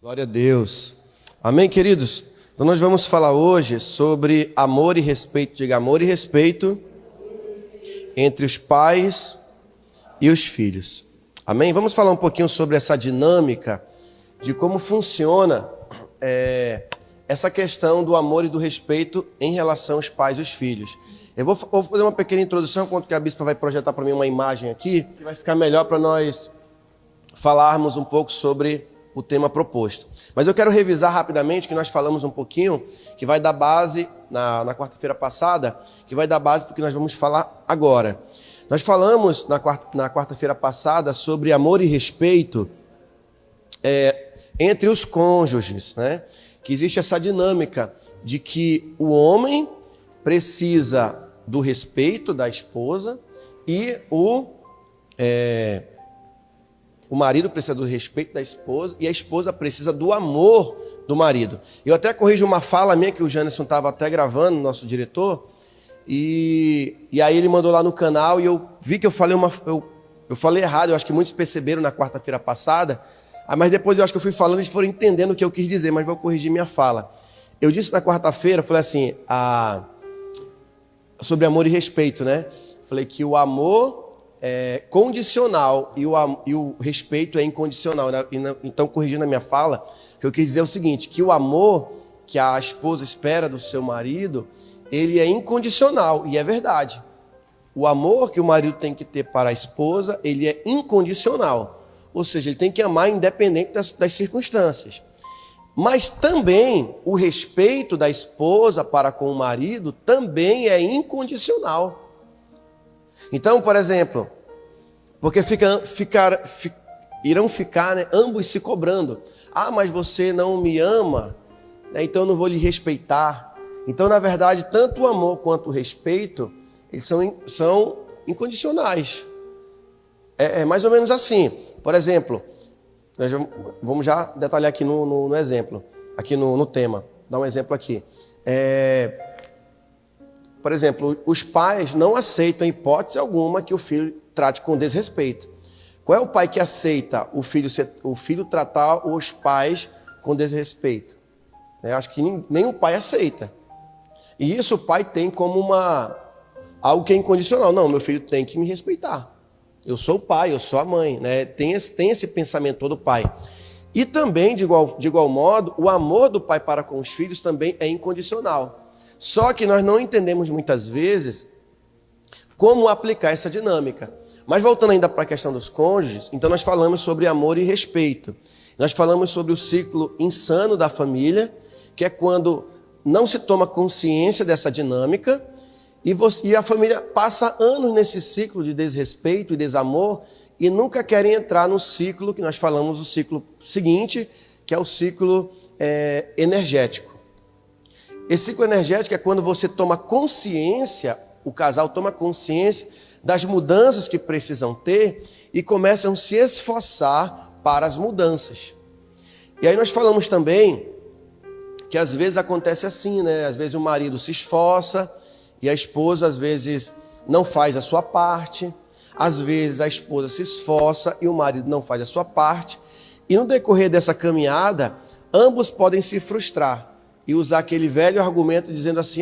Glória a Deus. Amém, queridos? Então nós vamos falar hoje sobre amor e respeito. Diga amor e respeito entre os pais e os filhos. Amém? Vamos falar um pouquinho sobre essa dinâmica de como funciona essa questão do amor e do respeito em relação aos pais e os filhos. Eu vou fazer uma pequena introdução, enquanto que a bispa vai projetar para mim uma imagem aqui, que vai ficar melhor para nós falarmos um pouco sobre o tema proposto. Mas eu quero revisar rapidamente, que nós falamos um pouquinho, que vai dar base, na quarta-feira passada, que vai dar base para o que nós vamos falar agora. Nós falamos na quarta-feira passada sobre amor e respeito entre os cônjuges, né? Que existe essa dinâmica de que o homem precisa do respeito da esposa e o marido precisa do respeito da esposa e a esposa precisa do amor do marido. Eu até corrijo uma fala minha que o Janison estava até gravando, nosso diretor, e aí ele mandou lá no canal e eu vi que eu falei eu falei errado, eu acho que muitos perceberam na quarta-feira passada, mas depois eu acho que eu fui falando e eles foram entendendo o que eu quis dizer, mas vou corrigir minha fala. Eu disse na quarta-feira, falei assim, sobre amor e respeito, né? Falei que o amor é condicional e o respeito é incondicional. Então, corrigindo a minha fala, o que eu quis dizer é o seguinte, que o amor que a esposa espera do seu marido, ele é incondicional, e é verdade. O amor que o marido tem que ter para a esposa, ele é incondicional. Ou seja, ele tem que amar independente das circunstâncias. Mas também o respeito da esposa para com o marido também é incondicional. Então, por exemplo, porque irão ficar, né, ambos se cobrando. Ah, mas você não me ama, né, então eu não vou lhe respeitar. Então, na verdade, tanto o amor quanto o respeito, eles são incondicionais. É mais ou menos assim. Por exemplo, nós vamos já detalhar aqui no exemplo, aqui no tema. Dar um exemplo aqui. Por exemplo, os pais não aceitam, em hipótese alguma, que o filho trate com desrespeito. Qual é o pai que aceita o filho tratar os pais com desrespeito? Eu acho que nenhum pai aceita. E isso o pai tem como algo que é incondicional. Não, meu filho tem que me respeitar. Eu sou o pai, eu sou a mãe, né? Tem esse pensamento do pai. E também, de igual modo, o amor do pai para com os filhos também é incondicional. Só que nós não entendemos muitas vezes como aplicar essa dinâmica. Mas voltando ainda para a questão dos cônjuges, então nós falamos sobre amor e respeito. Nós falamos sobre o ciclo insano da família, que é quando não se toma consciência dessa dinâmica e a família passa anos nesse ciclo de desrespeito e desamor e nunca querem entrar no ciclo que nós falamos, o ciclo seguinte, que é o ciclo energético. Esse ciclo energético é quando você toma consciência, o casal toma consciência das mudanças que precisam ter e começam a se esforçar para as mudanças. E aí nós falamos também que às vezes acontece assim, né? Às vezes o marido se esforça e a esposa às vezes não faz a sua parte. Às vezes a esposa se esforça e o marido não faz a sua parte. E no decorrer dessa caminhada, ambos podem se frustrar e usar aquele velho argumento dizendo assim,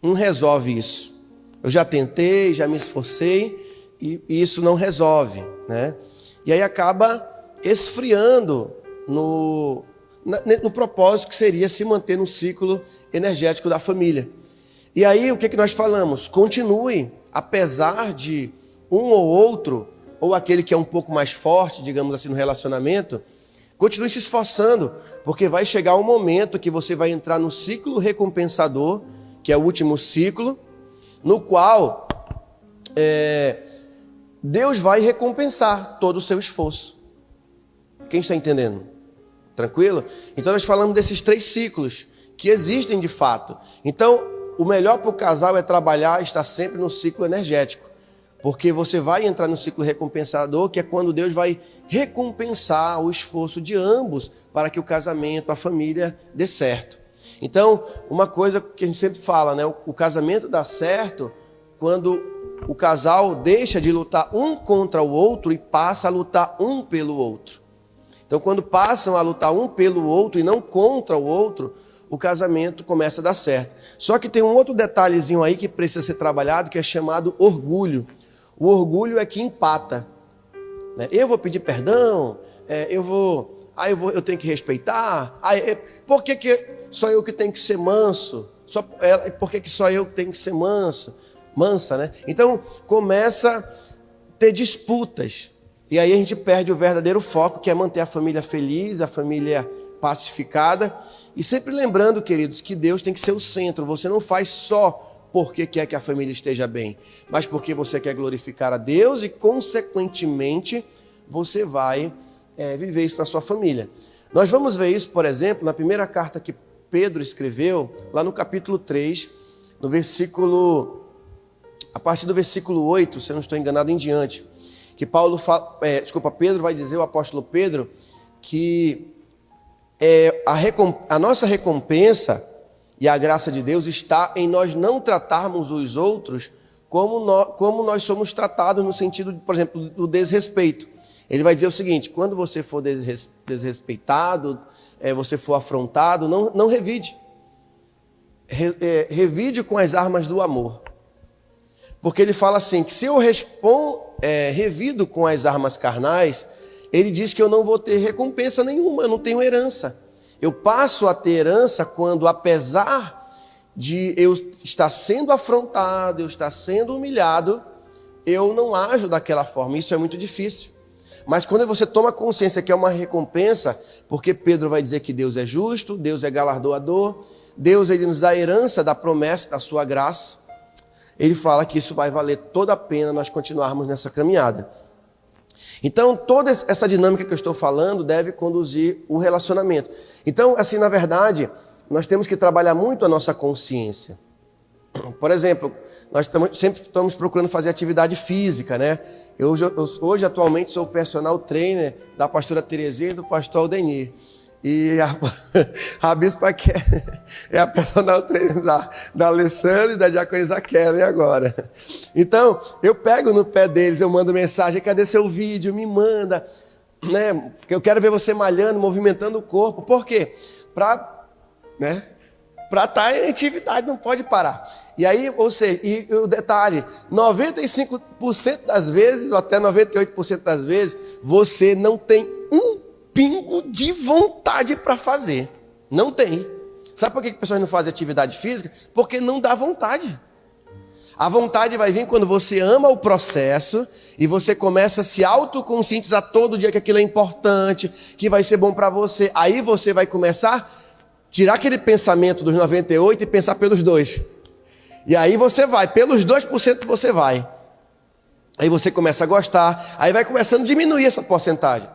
não resolve isso. Eu já tentei, já me esforcei e isso não resolve, né? E aí acaba esfriando no propósito que seria se manter no ciclo energético da família. E aí o que nós falamos? Continue, apesar de um ou outro, ou aquele que é um pouco mais forte, digamos assim, no relacionamento, continue se esforçando, porque vai chegar um momento que você vai entrar no ciclo recompensador, que é o último ciclo, no qual Deus vai recompensar todo o seu esforço. Quem está entendendo? Tranquilo? Então nós falamos desses 3 ciclos que existem de fato. Então, o melhor para o casal é trabalhar, estar sempre no ciclo energético. Porque você vai entrar no ciclo recompensador, que é quando Deus vai recompensar o esforço de ambos para que o casamento, a família dê certo. Então, uma coisa que a gente sempre fala, né? O casamento dá certo quando o casal deixa de lutar um contra o outro e passa a lutar um pelo outro. Então, quando passam a lutar um pelo outro e não contra o outro, o casamento começa a dar certo. Só que tem um outro detalhezinho aí que precisa ser trabalhado, que é chamado orgulho. O orgulho é que empata, né? Eu vou pedir perdão, eu tenho que respeitar. Por que só eu que tenho que ser manso? Por que só eu que tenho que ser mansa, né? Então, começa a ter disputas. E aí a gente perde o verdadeiro foco, que é manter a família feliz, a família pacificada. E sempre lembrando, queridos, que Deus tem que ser o centro. Você não faz só porque quer que a família esteja bem, mas porque você quer glorificar a Deus e, consequentemente, você vai viver isso na sua família. Nós vamos ver isso, por exemplo, na primeira carta que Pedro escreveu, lá no capítulo 3, a partir do versículo 8, se eu não estou enganado, em diante. Que Pedro vai dizer, o apóstolo Pedro, que a nossa recompensa e a graça de Deus está em nós não tratarmos os outros como nós somos tratados, no sentido, por exemplo, do desrespeito. Ele vai dizer o seguinte: quando você for desrespeitado, você for afrontado, não revide. Revide com as armas do amor. Porque ele fala assim, que se eu revido com as armas carnais, ele diz que eu não vou ter recompensa nenhuma, eu não tenho herança. Eu passo a ter herança quando, apesar de eu estar sendo afrontado, eu estar sendo humilhado, eu não ajo daquela forma. Isso é muito difícil. Mas quando você toma consciência que é uma recompensa, porque Pedro vai dizer que Deus é justo, Deus é galardoador, Deus ele nos dá a herança da promessa da sua graça, ele fala que isso vai valer toda a pena nós continuarmos nessa caminhada. Então, toda essa dinâmica que eu estou falando deve conduzir o relacionamento. Então, assim, na verdade, nós temos que trabalhar muito a nossa consciência. Por exemplo, nós sempre estamos procurando fazer atividade física, né? Eu hoje, atualmente, sou o personal trainer da pastora Terezinha e do pastor Aldenir. E a bispa é a personal trainer da Alessandra e da diaconisa Kelly agora. Então, eu pego no pé deles, eu mando mensagem: cadê seu vídeo? Me manda, né? Porque eu quero ver você malhando, movimentando o corpo. Por quê? Para estar em atividade, não pode parar. E aí, ou seja, e o detalhe, 95% das vezes, ou até 98% das vezes, você não tem um pingo de vontade para fazer. Não tem. Sabe por que as pessoas não fazem atividade física? Porque não dá vontade. A vontade vai vir quando você ama o processo e você começa a se autoconscientizar todo dia que aquilo é importante, que vai ser bom para você. Aí você vai começar a tirar aquele pensamento dos 98% e pensar pelos 2%. E aí você vai, pelos 2% você vai. Aí você começa a gostar, aí vai começando a diminuir essa porcentagem.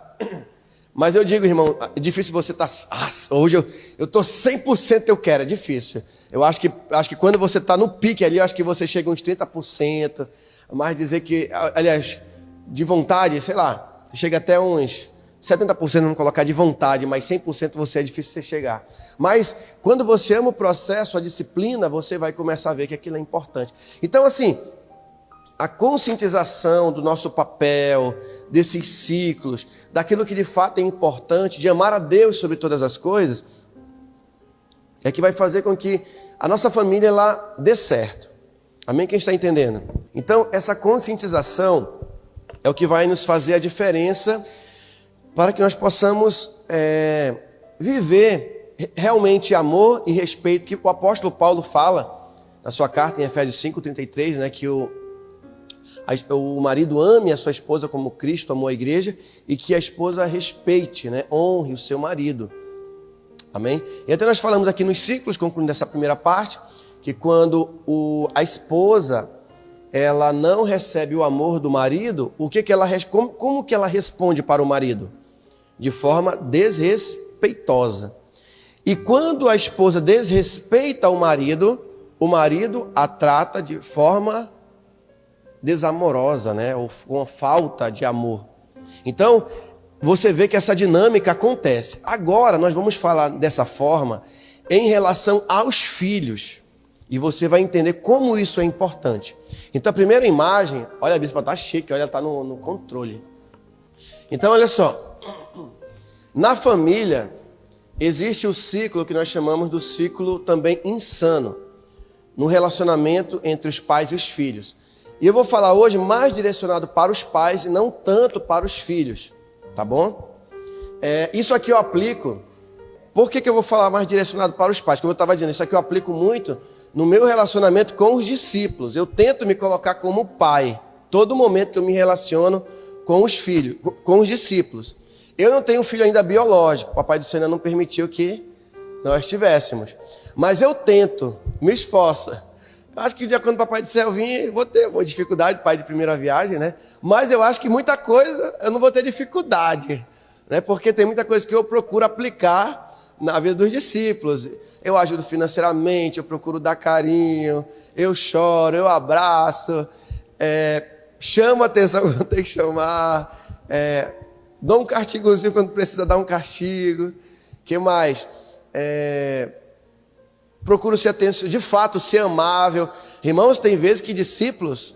Mas eu digo, irmão, é difícil você estar... hoje eu estou 100% eu quero, é difícil. Eu acho que quando você está no pique ali, eu acho que você chega uns 30%. Mas dizer que, aliás, de vontade, sei lá, chega até uns 70%, vamos colocar de vontade, mas 100% você é difícil você chegar. Mas quando você ama o processo, a disciplina, você vai começar a ver que aquilo é importante. Então, assim, a conscientização do nosso papel, desses ciclos, daquilo que de fato é importante, de amar a Deus sobre todas as coisas, é que vai fazer com que a nossa família ela dê certo. Amém? Quem está entendendo? Então, essa conscientização é o que vai nos fazer a diferença para que nós possamos viver realmente amor e respeito, que o apóstolo Paulo fala na sua carta em Efésios 5:33, né, que o marido ame a sua esposa como Cristo amou a igreja e que a esposa respeite, né, honre o seu marido. Amém? E até nós falamos aqui nos ciclos, concluindo essa primeira parte, que quando a esposa ela não recebe o amor do marido, como que ela responde para o marido? De forma desrespeitosa. E quando a esposa desrespeita o marido a trata de forma desamorosa, né? Ou com falta de amor. Então, você vê que essa dinâmica acontece. Agora, nós vamos falar dessa forma em relação aos filhos. E você vai entender como isso é importante. Então, a primeira imagem, olha, a bispa está chique, olha, ela está no controle. Então, olha só. Na família, existe o ciclo que nós chamamos do ciclo também insano, no relacionamento entre os pais e os filhos. E eu vou falar hoje mais direcionado para os pais e não tanto para os filhos, tá bom? Isso aqui eu aplico. Por que eu vou falar mais direcionado para os pais? Como eu estava dizendo, isso aqui eu aplico muito no meu relacionamento com os discípulos. Eu tento me colocar como pai, todo momento que eu me relaciono com os filhos, com os discípulos. Eu não tenho um filho ainda biológico, o Papai do Céu ainda não permitiu que nós tivéssemos. Mas eu tento, me esforço. Acho que o dia quando o Papai do Céu vir, vou ter uma dificuldade, pai de primeira viagem, né? Mas eu acho que muita coisa eu não vou ter dificuldade, né? Porque tem muita coisa que eu procuro aplicar na vida dos discípulos. Eu ajudo financeiramente, eu procuro dar carinho, eu choro, eu abraço, chamo a atenção quando tem que chamar, dou um castigozinho quando precisa dar um castigo. Que mais? Procuro ser atenção, de fato, ser amável. Irmãos, tem vezes que discípulos,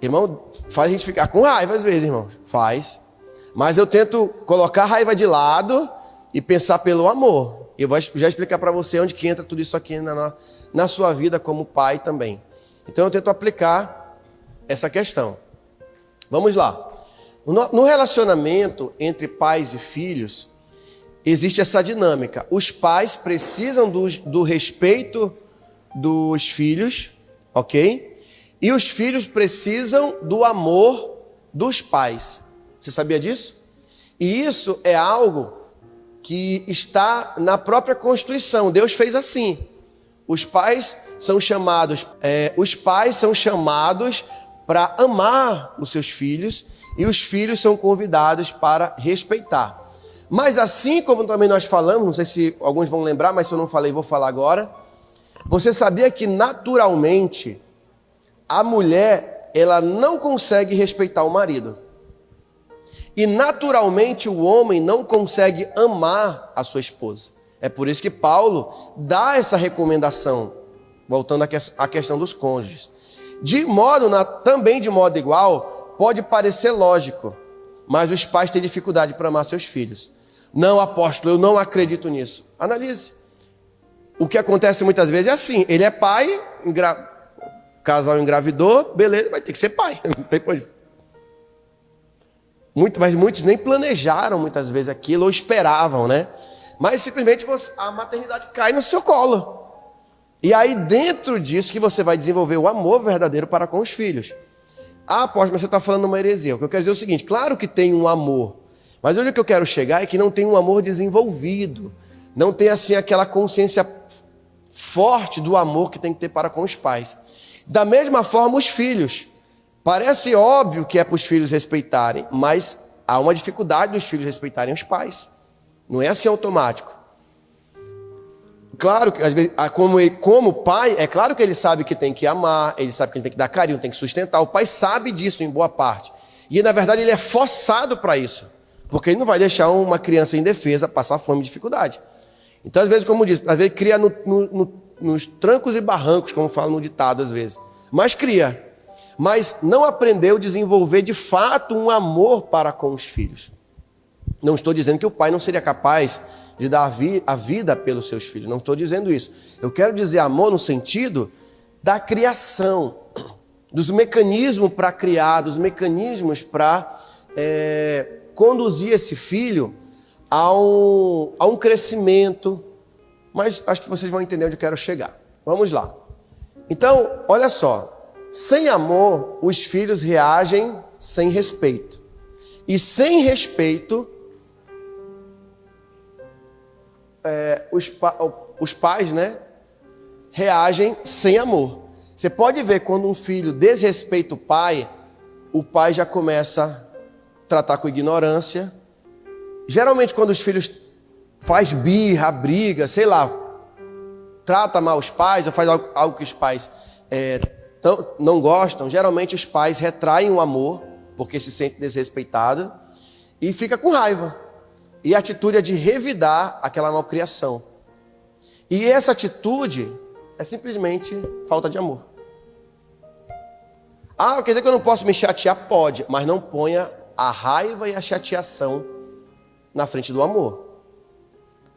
irmão, faz a gente ficar com raiva às vezes, irmãos. Faz. Mas eu tento colocar a raiva de lado e pensar pelo amor. Eu vou já explicar para você onde que entra tudo isso aqui na sua vida como pai também. Então eu tento aplicar essa questão. Vamos lá. No relacionamento entre pais e filhos, existe essa dinâmica. Os pais precisam do respeito dos filhos, ok? E os filhos precisam do amor dos pais. Você sabia disso? E isso é algo que está na própria Constituição. Deus fez assim. Os pais são chamados para amar os seus filhos e os filhos são convidados para respeitar. Mas assim como também nós falamos, não sei se alguns vão lembrar, mas se eu não falei, vou falar agora. Você sabia que naturalmente a mulher, ela não consegue respeitar o marido. E naturalmente o homem não consegue amar a sua esposa. É por isso que Paulo dá essa recomendação, voltando à questão dos cônjuges. Também de modo igual, pode parecer lógico, mas os pais têm dificuldade para amar seus filhos. Não, apóstolo, eu não acredito nisso. Analise. O que acontece muitas vezes é assim, ele é pai, o casal engravidou, beleza, vai ter que ser pai. Não tem problema. Mas muitos nem planejaram muitas vezes aquilo ou esperavam, né? Mas simplesmente a maternidade cai no seu colo. E aí dentro disso que você vai desenvolver o amor verdadeiro para com os filhos. Ah, apóstolo, mas você está falando uma heresia. O que eu quero dizer é o seguinte, claro que tem um amor, mas onde que eu quero chegar é que não tem um amor desenvolvido. Não tem assim aquela consciência forte do amor que tem que ter para com os pais. Da mesma forma os filhos. Parece óbvio que é para os filhos respeitarem, mas há uma dificuldade dos filhos respeitarem os pais. Não é assim automático. Claro que, às vezes, como pai, é claro que ele sabe que tem que amar, ele sabe que ele tem que dar carinho, tem que sustentar. O pai sabe disso em boa parte. E, na verdade, ele é forçado para isso. Porque ele não vai deixar uma criança indefesa passar fome e dificuldade. Então, às vezes, como diz, às vezes cria nos trancos e barrancos, como fala no ditado, às vezes. Mas cria. Mas não aprendeu a desenvolver de fato um amor para com os filhos. Não estou dizendo que o pai não seria capaz de dar a vida pelos seus filhos. Não estou dizendo isso. Eu quero dizer amor no sentido da criação, dos mecanismos para criar, dos mecanismos para conduzir esse filho a um crescimento. Mas acho que vocês vão entender onde eu quero chegar. Vamos lá. Então, olha só. Sem amor, os filhos reagem sem respeito. E sem respeito, os pais, né, reagem sem amor. Você pode ver quando um filho desrespeita o pai já começa a tratar com ignorância. Geralmente quando os filhos faz birra, briga, sei lá, trata mal os pais ou faz algo que os pais não gostam, geralmente os pais retraem o amor, porque se sente desrespeitado, e fica com raiva. E a atitude é de revidar aquela malcriação. E essa atitude é simplesmente falta de amor. Ah, quer dizer que eu não posso me chatear? Pode, mas não ponha a raiva e a chateação na frente do amor.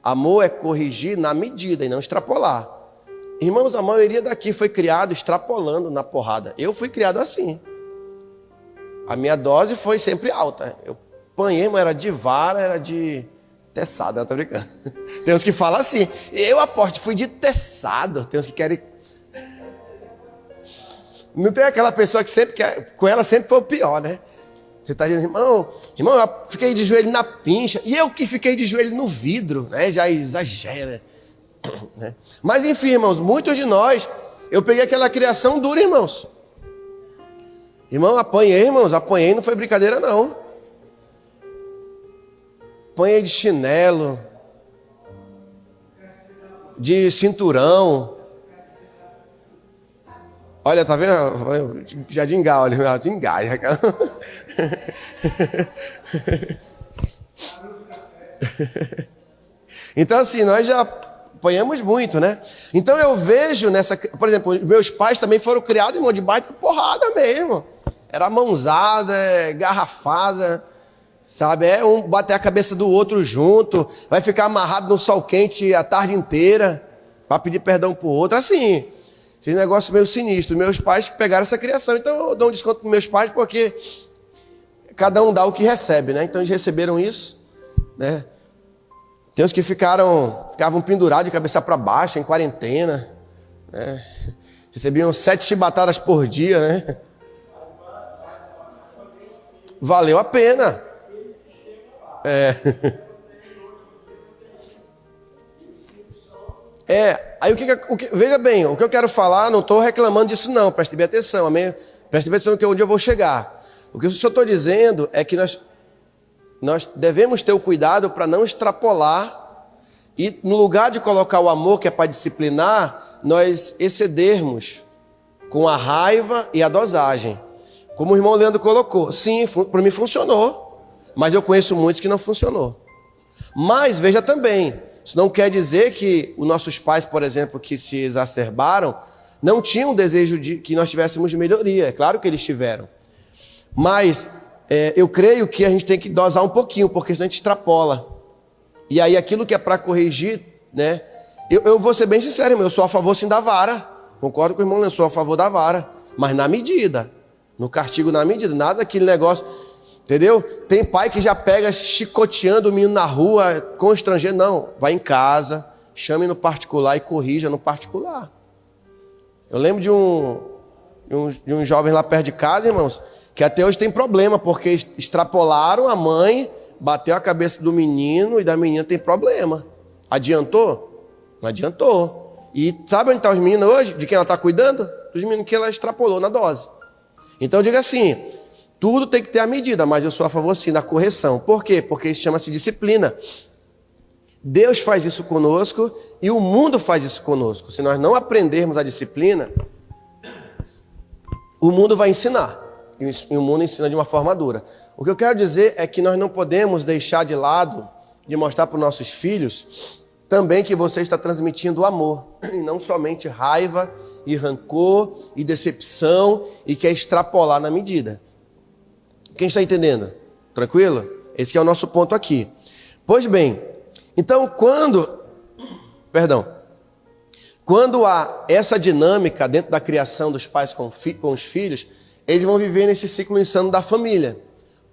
Amor é corrigir na medida e não extrapolar. Irmãos, a maioria daqui foi criado extrapolando na porrada. Eu fui criado assim. A minha dose foi sempre alta. Eu apanhei, mas era de vara, era de teçada, não tô brincando. Tem uns que falam assim, eu aposto, fui de teçado. Tem uns que querem... Não tem aquela pessoa que sempre quer... Com ela sempre foi o pior, né? Você está dizendo, irmão, eu fiquei de joelho na pincha. E eu que fiquei de joelho no vidro, né? Já exagera. Né? Mas enfim, irmãos, muitos de nós, eu peguei aquela criação dura, irmãos. Irmão, apanhei, irmãos, apanhei, não foi brincadeira, não. Apanhei de chinelo, de cinturão. Olha, tá vendo? Já de engalho, de engalho. Então, assim, nós já apanhamos muito, né? Então eu vejo nessa... Por exemplo, meus pais também foram criados, irmão, de baita porrada mesmo. Era mãozada, garrafada, sabe? É um bater a cabeça do outro junto, vai ficar amarrado no sol quente a tarde inteira para pedir perdão pro outro. Assim, esse negócio meio sinistro. Meus pais pegaram essa criação, então eu dou um desconto para meus pais porque cada um dá o que recebe, né? Então eles receberam isso, né? Tem uns que ficavam pendurados de cabeça para baixo, em quarentena, né? Recebiam 7 chibatadas por dia, né? Valeu a pena. Aí veja bem, o que eu quero falar, não estou reclamando disso não, preste bem atenção, amém? Preste bem atenção que onde eu vou chegar. O que eu só estou dizendo é que nós devemos ter o cuidado para não extrapolar e no lugar de colocar o amor que é para disciplinar, nós excedermos com a raiva e a dosagem. Como o irmão Leandro colocou, sim, para mim funcionou, mas eu conheço muitos que não funcionou. Mas veja também, isso não quer dizer que os nossos pais, por exemplo, que se exacerbaram, não tinham desejo de que nós tivéssemos melhoria. É claro que eles tiveram. Mas eu creio que a gente tem que dosar um pouquinho, porque senão a gente extrapola. E aí aquilo que é para corrigir, né? Eu vou ser bem sincero, eu sou a favor sim da vara. Concordo com o irmão, eu sou a favor da vara. Mas na medida. No castigo na medida. Nada daquele negócio... Entendeu? Tem pai que já pega chicoteando o menino na rua, constrangendo. Não, vai em casa, chame no particular e corrija no particular. Eu lembro de um jovem lá perto de casa, irmãos, que até hoje tem problema, porque extrapolaram a mãe, bateu a cabeça do menino e da menina tem problema. Adiantou? Não adiantou. E sabe onde estão os meninos hoje? De quem ela está cuidando? Dos meninos que ela extrapolou na dose. Então diga assim... Tudo tem que ter a medida, mas eu sou a favor sim da correção. Por quê? Porque isso chama-se disciplina. Deus faz isso conosco e o mundo faz isso conosco. Se nós não aprendermos a disciplina, o mundo vai ensinar. E o mundo ensina de uma forma dura. O que eu quero dizer é que nós não podemos deixar de lado, de mostrar para os nossos filhos, também que você está transmitindo amor. E não somente raiva e rancor e decepção e quer extrapolar na medida. Quem está entendendo? Tranquilo? Esse que é o nosso ponto aqui. Pois bem, então quando há essa dinâmica dentro da criação dos pais com os filhos, eles vão viver nesse ciclo insano da família,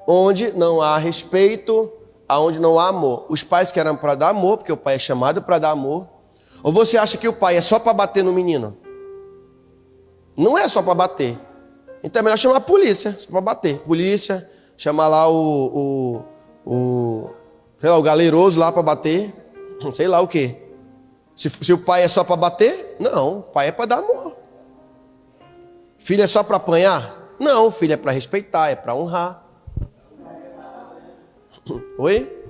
onde não há respeito, onde não há amor. Os pais querem para dar amor, porque o pai é chamado para dar amor. Ou você acha que o pai é só para bater no menino? Não é só para bater. Então é melhor chamar a polícia, para bater. Polícia, chamar lá o galeroso lá para bater. Sei lá o quê. Se o pai é só para bater, não, o pai é para dar amor. Filho é só para apanhar? Não, filho é para respeitar, é para honrar. Oi?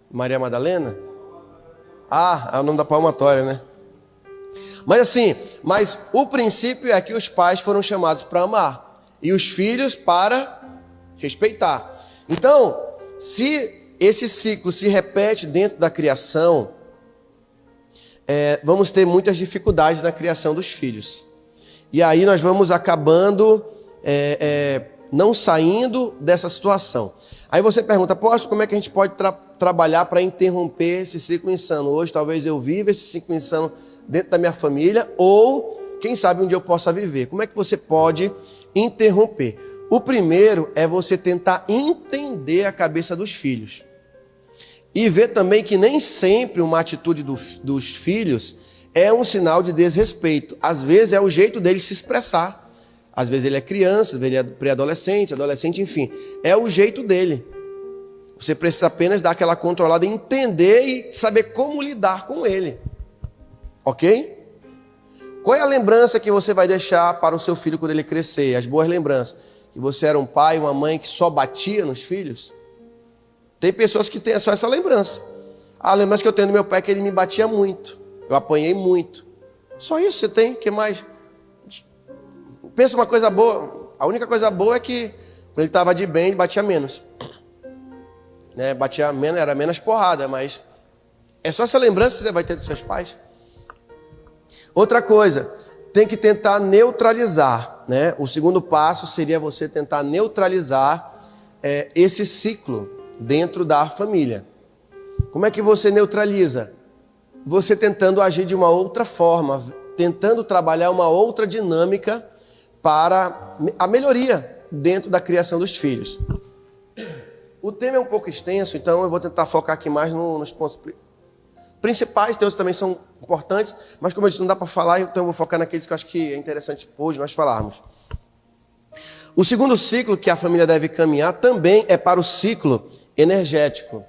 Maria Madalena? É o nome da palmatória, né? Mas o princípio é que os pais foram chamados para amar e os filhos para respeitar. Então, se esse ciclo se repete dentro da criação, vamos ter muitas dificuldades na criação dos filhos. E aí nós vamos acabando não saindo dessa situação. Aí você pergunta, apóstolo, como é que a gente pode trabalhar para interromper esse ciclo insano? Hoje talvez eu viva esse ciclo insano dentro da minha família, ou quem sabe um dia eu possa viver. Como é que você pode interromper? O primeiro é você tentar entender a cabeça dos filhos. E ver também que nem sempre uma atitude dos filhos é um sinal de desrespeito. Às vezes é o jeito dele se expressar. Às vezes ele é criança, às vezes ele é pré-adolescente, adolescente, enfim. É o jeito dele. Você precisa apenas dar aquela controlada, entender e saber como lidar com ele. Ok? Qual é a lembrança que você vai deixar para o seu filho quando ele crescer? As boas lembranças. Que você era um pai, uma mãe que só batia nos filhos? Tem pessoas que têm só essa lembrança. A lembrança que eu tenho do meu pai é que ele me batia muito. Eu apanhei muito. Só isso você tem? O que mais? Pensa uma coisa boa. A única coisa boa é que quando ele estava de bem, ele batia menos. Né? Batia menos, era menos porrada, mas é só essa lembrança que você vai ter dos seus pais. Outra coisa, tem que tentar neutralizar, né? O segundo passo seria você tentar neutralizar esse ciclo dentro da família. Como é que você neutraliza? Você tentando agir de uma outra forma, tentando trabalhar uma outra dinâmica para a melhoria dentro da criação dos filhos. O tema é um pouco extenso, então eu vou tentar focar aqui mais nos pontos principais. Tem outros também são importantes, mas como eu disse, não dá para falar, então eu vou focar naqueles que eu acho que é interessante hoje nós falarmos. O segundo ciclo que a família deve caminhar também é para o ciclo energético.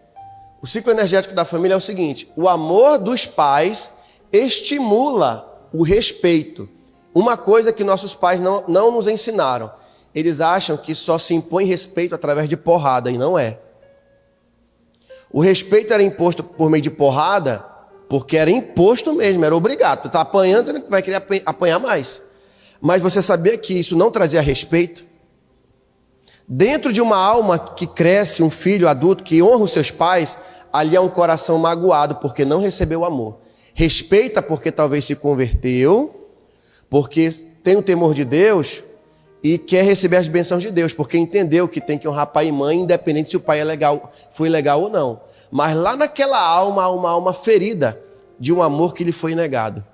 O ciclo energético da família é o seguinte: o amor dos pais estimula o respeito. Uma coisa que nossos pais não nos ensinaram. Eles acham que só se impõe respeito através de porrada, e não é. O respeito era imposto por meio de porrada, porque era imposto mesmo, era obrigado. Tu está apanhando, você vai querer apanhar mais. Mas você sabia que isso não trazia respeito? Dentro de uma alma que cresce, um filho adulto que honra os seus pais, ali há um coração magoado porque não recebeu amor. Respeita porque talvez se converteu, porque tem o temor de Deus e quer receber as bênçãos de Deus, porque entendeu que tem que honrar pai e mãe, independente se o pai foi legal ou não. Mas lá naquela alma há uma alma ferida de um amor que lhe foi negado.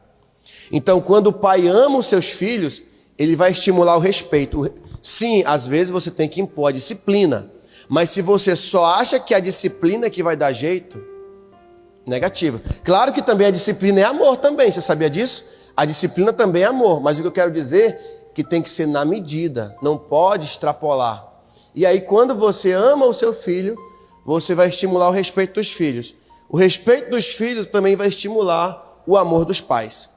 Então, quando o pai ama os seus filhos, ele vai estimular o respeito. Sim, às vezes você tem que impor a disciplina, mas se você só acha que a disciplina é que vai dar jeito, negativa. Claro que também a disciplina é amor também, você sabia disso? A disciplina também é amor, mas o que eu quero dizer é que tem que ser na medida, não pode extrapolar. E aí quando você ama o seu filho, você vai estimular o respeito dos filhos. O respeito dos filhos também vai estimular o amor dos pais.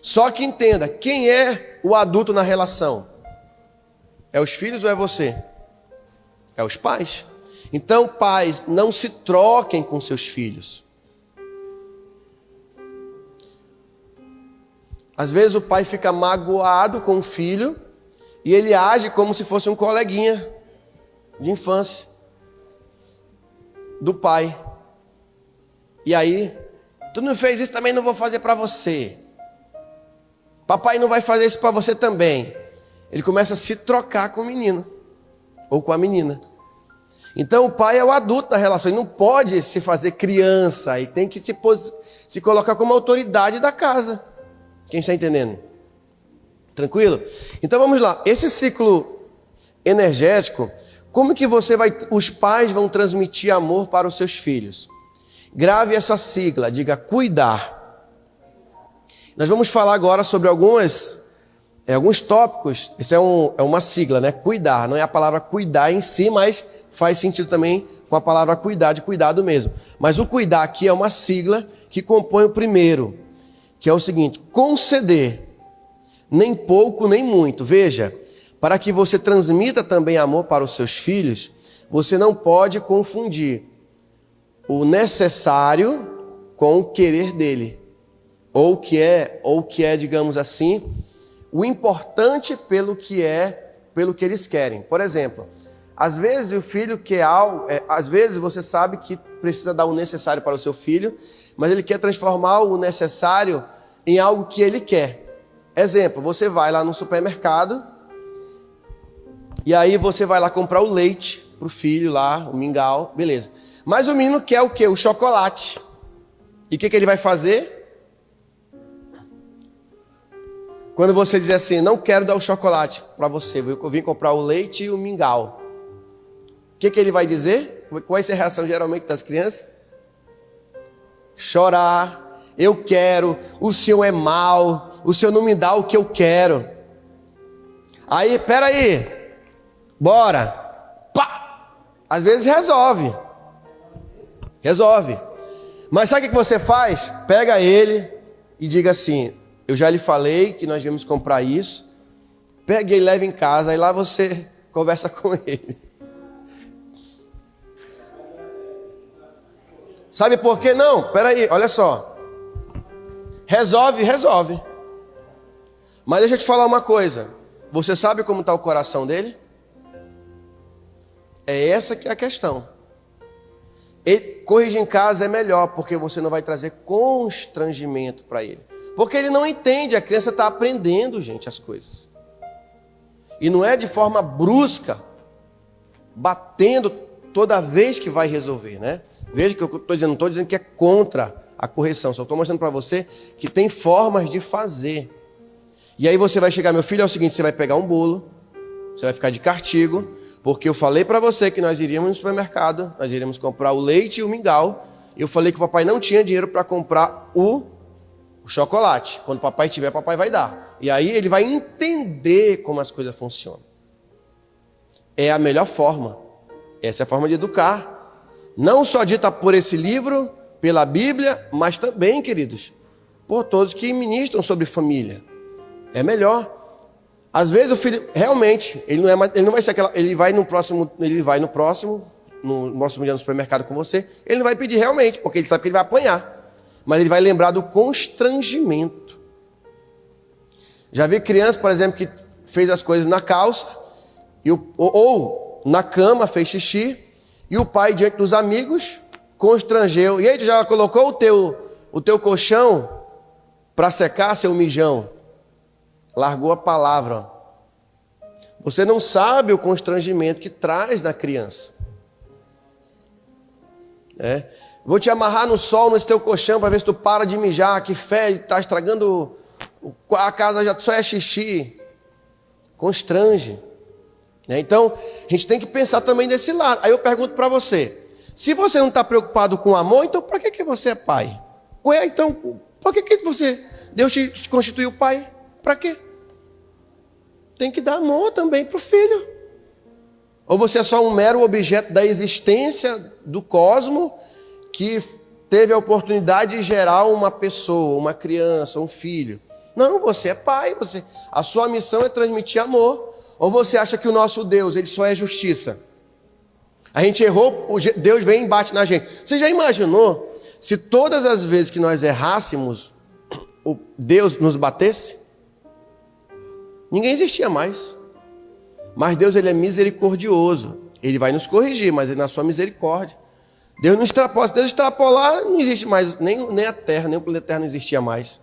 Só que entenda, quem é o adulto na relação? É os filhos ou é você? É os pais. Então, pais, não se troquem com seus filhos. Às vezes o pai fica magoado com o filho e ele age como se fosse um coleguinha de infância do pai. E aí, tu não fez isso, também não vou fazer para você. Papai não vai fazer isso para você também. Ele começa a se trocar com o menino ou com a menina. Então o pai é o adulto da relação, ele não pode se fazer criança, ele tem que se colocar como autoridade da casa. Quem está entendendo? Tranquilo? Então vamos lá. Esse ciclo energético, como que os pais vão transmitir amor para os seus filhos? Grave essa sigla, diga cuidar. Nós vamos falar agora sobre alguns tópicos. Isso é uma sigla, né? Cuidar. Não é a palavra cuidar em si, mas faz sentido também com a palavra cuidar, de cuidado mesmo. Mas o cuidar aqui é uma sigla que compõe o primeiro, que é o seguinte: conceder, nem pouco nem muito. Veja, para que você transmita também amor para os seus filhos, você não pode confundir o necessário com o querer dele, ou o que é, digamos assim, o importante pelo que eles querem. Por exemplo, às vezes o filho quer algo, às vezes você sabe que precisa dar o necessário para o seu filho, mas ele quer transformar o necessário em algo que ele quer. Exemplo, você vai lá no supermercado e aí você vai lá comprar o leite para o filho lá, o mingau, beleza. Mas o menino quer o quê? O chocolate. E o que ele vai fazer? Quando você diz assim, não quero dar o chocolate para você, eu vim comprar o leite e o mingau. O que ele vai dizer? Qual vai ser a reação geralmente das crianças? Chorar, eu quero, o senhor é mau, o senhor não me dá o que eu quero. Aí, peraí, bora. Pá! Às vezes resolve. Mas sabe o que você faz? Pega ele e diga assim, eu já lhe falei que nós viemos comprar isso. Pega e leva em casa, aí lá você conversa com ele. Sabe por quê? Não, peraí, olha só. Resolve. Mas deixa eu te falar uma coisa. Você sabe como está o coração dele? É essa que é a questão. Corrigir em casa é melhor, porque você não vai trazer constrangimento para ele. Porque ele não entende, a criança está aprendendo, gente, as coisas. E não é de forma brusca, batendo toda vez que vai resolver, né? Veja que eu estou dizendo, não estou dizendo que é contra a correção, só estou mostrando para você que tem formas de fazer. E aí você vai chegar, meu filho, é o seguinte, você vai pegar um bolo, você vai ficar de castigo, porque eu falei para você que nós iríamos no supermercado, nós iríamos comprar o leite e o mingau, e eu falei que o papai não tinha dinheiro para comprar o chocolate. Quando o papai tiver, o papai vai dar. E aí ele vai entender como as coisas funcionam. É a melhor forma. Essa é a forma de educar. Não só dita por esse livro, pela Bíblia, mas também, queridos, por todos que ministram sobre família. É melhor. Às vezes o filho, realmente, ele não vai ser aquela, ele vai no próximo dia no supermercado com você, ele não vai pedir realmente, porque ele sabe que ele vai apanhar. Mas ele vai lembrar do constrangimento. Já vi criança, por exemplo, que fez as coisas na calça, ou na cama, fez xixi, e o pai, diante dos amigos, constrangeu. E aí, tu já colocou o teu colchão para secar seu mijão? Largou a palavra. Você não sabe o constrangimento que traz na criança. Vou te amarrar no sol nesse teu colchão para ver se tu para de mijar, que fede, está estragando a casa, já só é xixi. Constrange. Então, a gente tem que pensar também desse lado. Aí eu pergunto para você, se você não está preocupado com o amor, então para que você é pai? Então, por que Deus te constituiu pai? Para quê? Tem que dar amor também para o filho. Ou você é só um mero objeto da existência do cosmo que teve a oportunidade de gerar uma pessoa, uma criança, um filho. Não, você é pai, a sua missão é transmitir amor. Ou você acha que o nosso Deus, ele só é justiça? A gente errou, Deus vem e bate na gente. Você já imaginou se todas as vezes que nós errássemos, Deus nos batesse? Ninguém existia mais. Mas Deus, ele é misericordioso. Ele vai nos corrigir, mas ele na sua misericórdia. Deus não extrapola. Se Deus extrapolar, não existe mais, nem a terra, nem o planeta Terra não existia mais.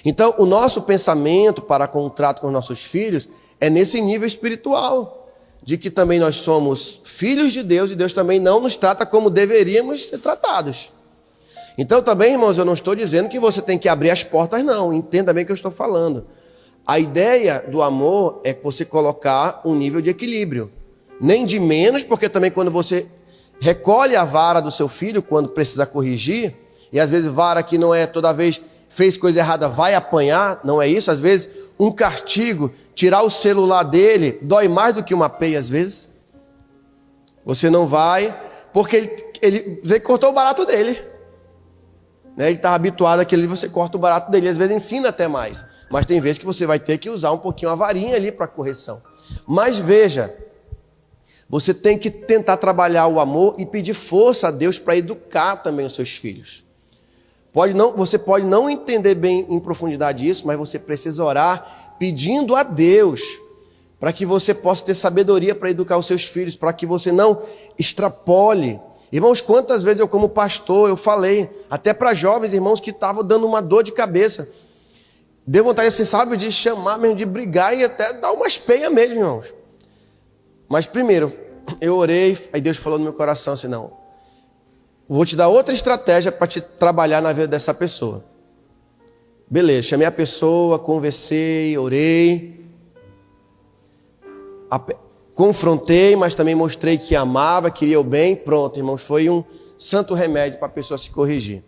Então, o nosso pensamento para com o trato com os nossos filhos é nesse nível espiritual, de que também nós somos filhos de Deus e Deus também não nos trata como deveríamos ser tratados. Então, também, irmãos, eu não estou dizendo que você tem que abrir as portas, não. Entenda bem o que eu estou falando. A ideia do amor é você colocar um nível de equilíbrio. Nem de menos, porque também quando você recolhe a vara do seu filho, quando precisa corrigir, e às vezes vara que não é toda vez fez coisa errada, vai apanhar, não é isso? Às vezes um castigo, tirar o celular dele, dói mais do que uma peia às vezes. Você não vai, porque você cortou o barato dele. Ele está habituado àquilo, você corta o barato dele, às vezes ensina até mais. Mas tem vezes que você vai ter que usar um pouquinho a varinha ali para correção. Mas veja, você tem que tentar trabalhar o amor e pedir força a Deus para educar também os seus filhos. Você pode não entender bem em profundidade isso, mas você precisa orar pedindo a Deus para que você possa ter sabedoria para educar os seus filhos, para que você não extrapole. Irmãos, quantas vezes eu como pastor, eu falei, até para jovens irmãos que estavam dando uma dor de cabeça. Deu vontade, assim, sabe, de chamar mesmo, de brigar e até dar umas peias mesmo, irmãos. Mas primeiro, eu orei, aí Deus falou no meu coração assim, não, Vou te dar outra estratégia para te trabalhar na vida dessa pessoa. Beleza, chamei a pessoa, conversei, orei, confrontei, mas também mostrei que amava, queria o bem. Pronto, irmãos, foi um santo remédio para a pessoa se corrigir.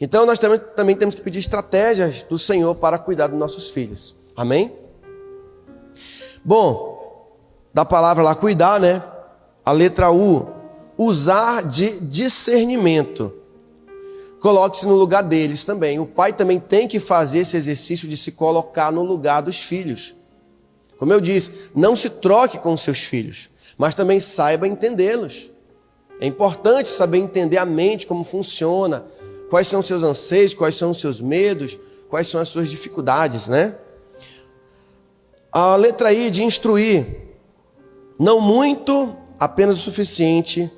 Então nós também temos que pedir estratégias do Senhor para cuidar dos nossos filhos. Amém? Bom, da palavra lá cuidar, né? A letra U, usar de discernimento. Coloque-se no lugar deles também. O pai também tem que fazer esse exercício de se colocar no lugar dos filhos. Como eu disse, não se troque com os seus filhos, mas também saiba entendê-los. É importante saber entender a mente, como funciona, quais são os seus anseios, quais são os seus medos, quais são as suas dificuldades, né? A letra I, de instruir. Não muito, apenas o suficiente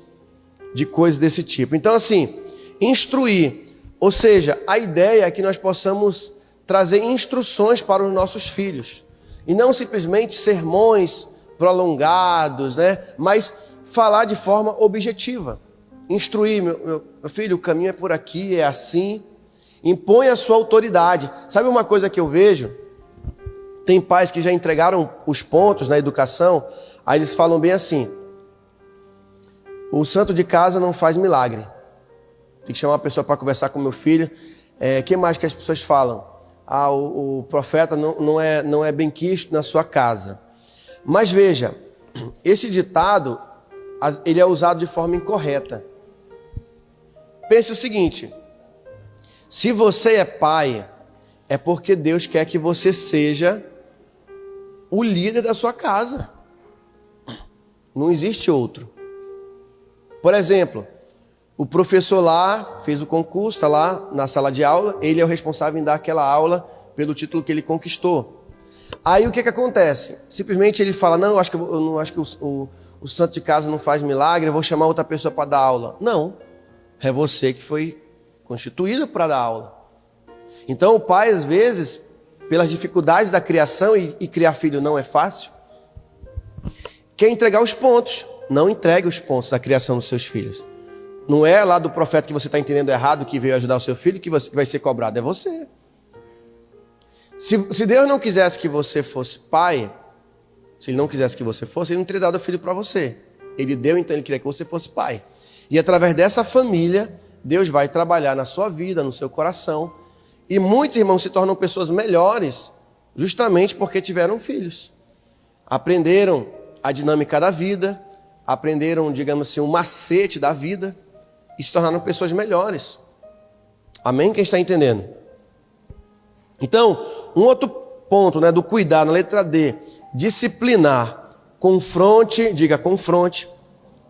de coisas desse tipo. Então, assim, instruir, ou seja, a ideia é que nós possamos trazer instruções para os nossos filhos, e não simplesmente sermões prolongados, né? Mas falar de forma objetiva. Instruir, meu filho, o caminho é por aqui, é assim. Impõe a sua autoridade. Sabe uma coisa que eu vejo? Tem pais que já entregaram os pontos na educação, aí eles falam bem assim: o santo de casa não faz milagre. Tem que chamar uma pessoa para conversar com meu filho. Que mais que as pessoas falam? O profeta não é bem quisto na sua casa. Mas veja, esse ditado, ele é usado de forma incorreta. Pense o seguinte: se você é pai, é porque Deus quer que você seja o líder da sua casa. Não existe outro. Por exemplo, o professor lá fez o concurso, está lá na sala de aula, ele é o responsável em dar aquela aula pelo título que ele conquistou. Aí o que acontece? Simplesmente ele fala: não, eu não acho que o santo de casa não faz milagre, eu vou chamar outra pessoa para dar aula. Não, é você que foi constituído para dar aula. Então o pai, às vezes, pelas dificuldades da criação, e criar filho não é fácil, quer entregar os pontos. Não entregue os pontos da criação dos seus filhos. Não é lá do profeta que você está entendendo errado, que veio ajudar o seu filho, que vai ser cobrado. É você. Se Deus não quisesse que você fosse pai, se Ele não quisesse que você fosse, Ele não teria dado o filho para você. Ele deu, então Ele queria que você fosse pai. E através dessa família, Deus vai trabalhar na sua vida, no seu coração. E muitos irmãos se tornam pessoas melhores justamente porque tiveram filhos. Aprenderam a dinâmica da vida, aprenderam, digamos assim, um macete da vida e se tornaram pessoas melhores. Amém? Quem está entendendo? Então, um outro ponto, né, do cuidar, na letra D, disciplinar. Confronte, diga confronte,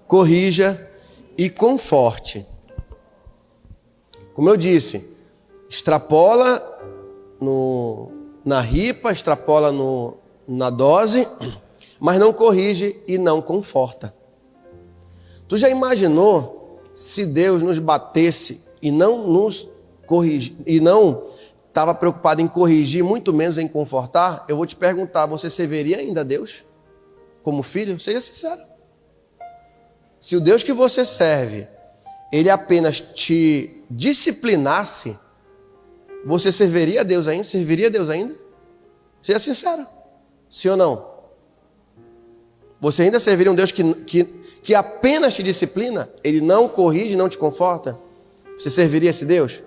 corrija e conforte. Como eu disse, extrapola na ripa, extrapola na dose, mas não corrige e não conforta. Tu já imaginou se Deus nos batesse e não nos corrigir, e não estava preocupado em corrigir, muito menos em confortar? Eu vou te perguntar, você serviria ainda a Deus como filho? Seja sincero. Se o Deus que você serve, Ele apenas te disciplinasse, você serviria a Deus ainda? Serviria a Deus ainda? Seja sincero. Sim ou não? Você ainda serviria um Deus que apenas te disciplina? Ele não corrige, não te conforta? Você serviria esse Deus?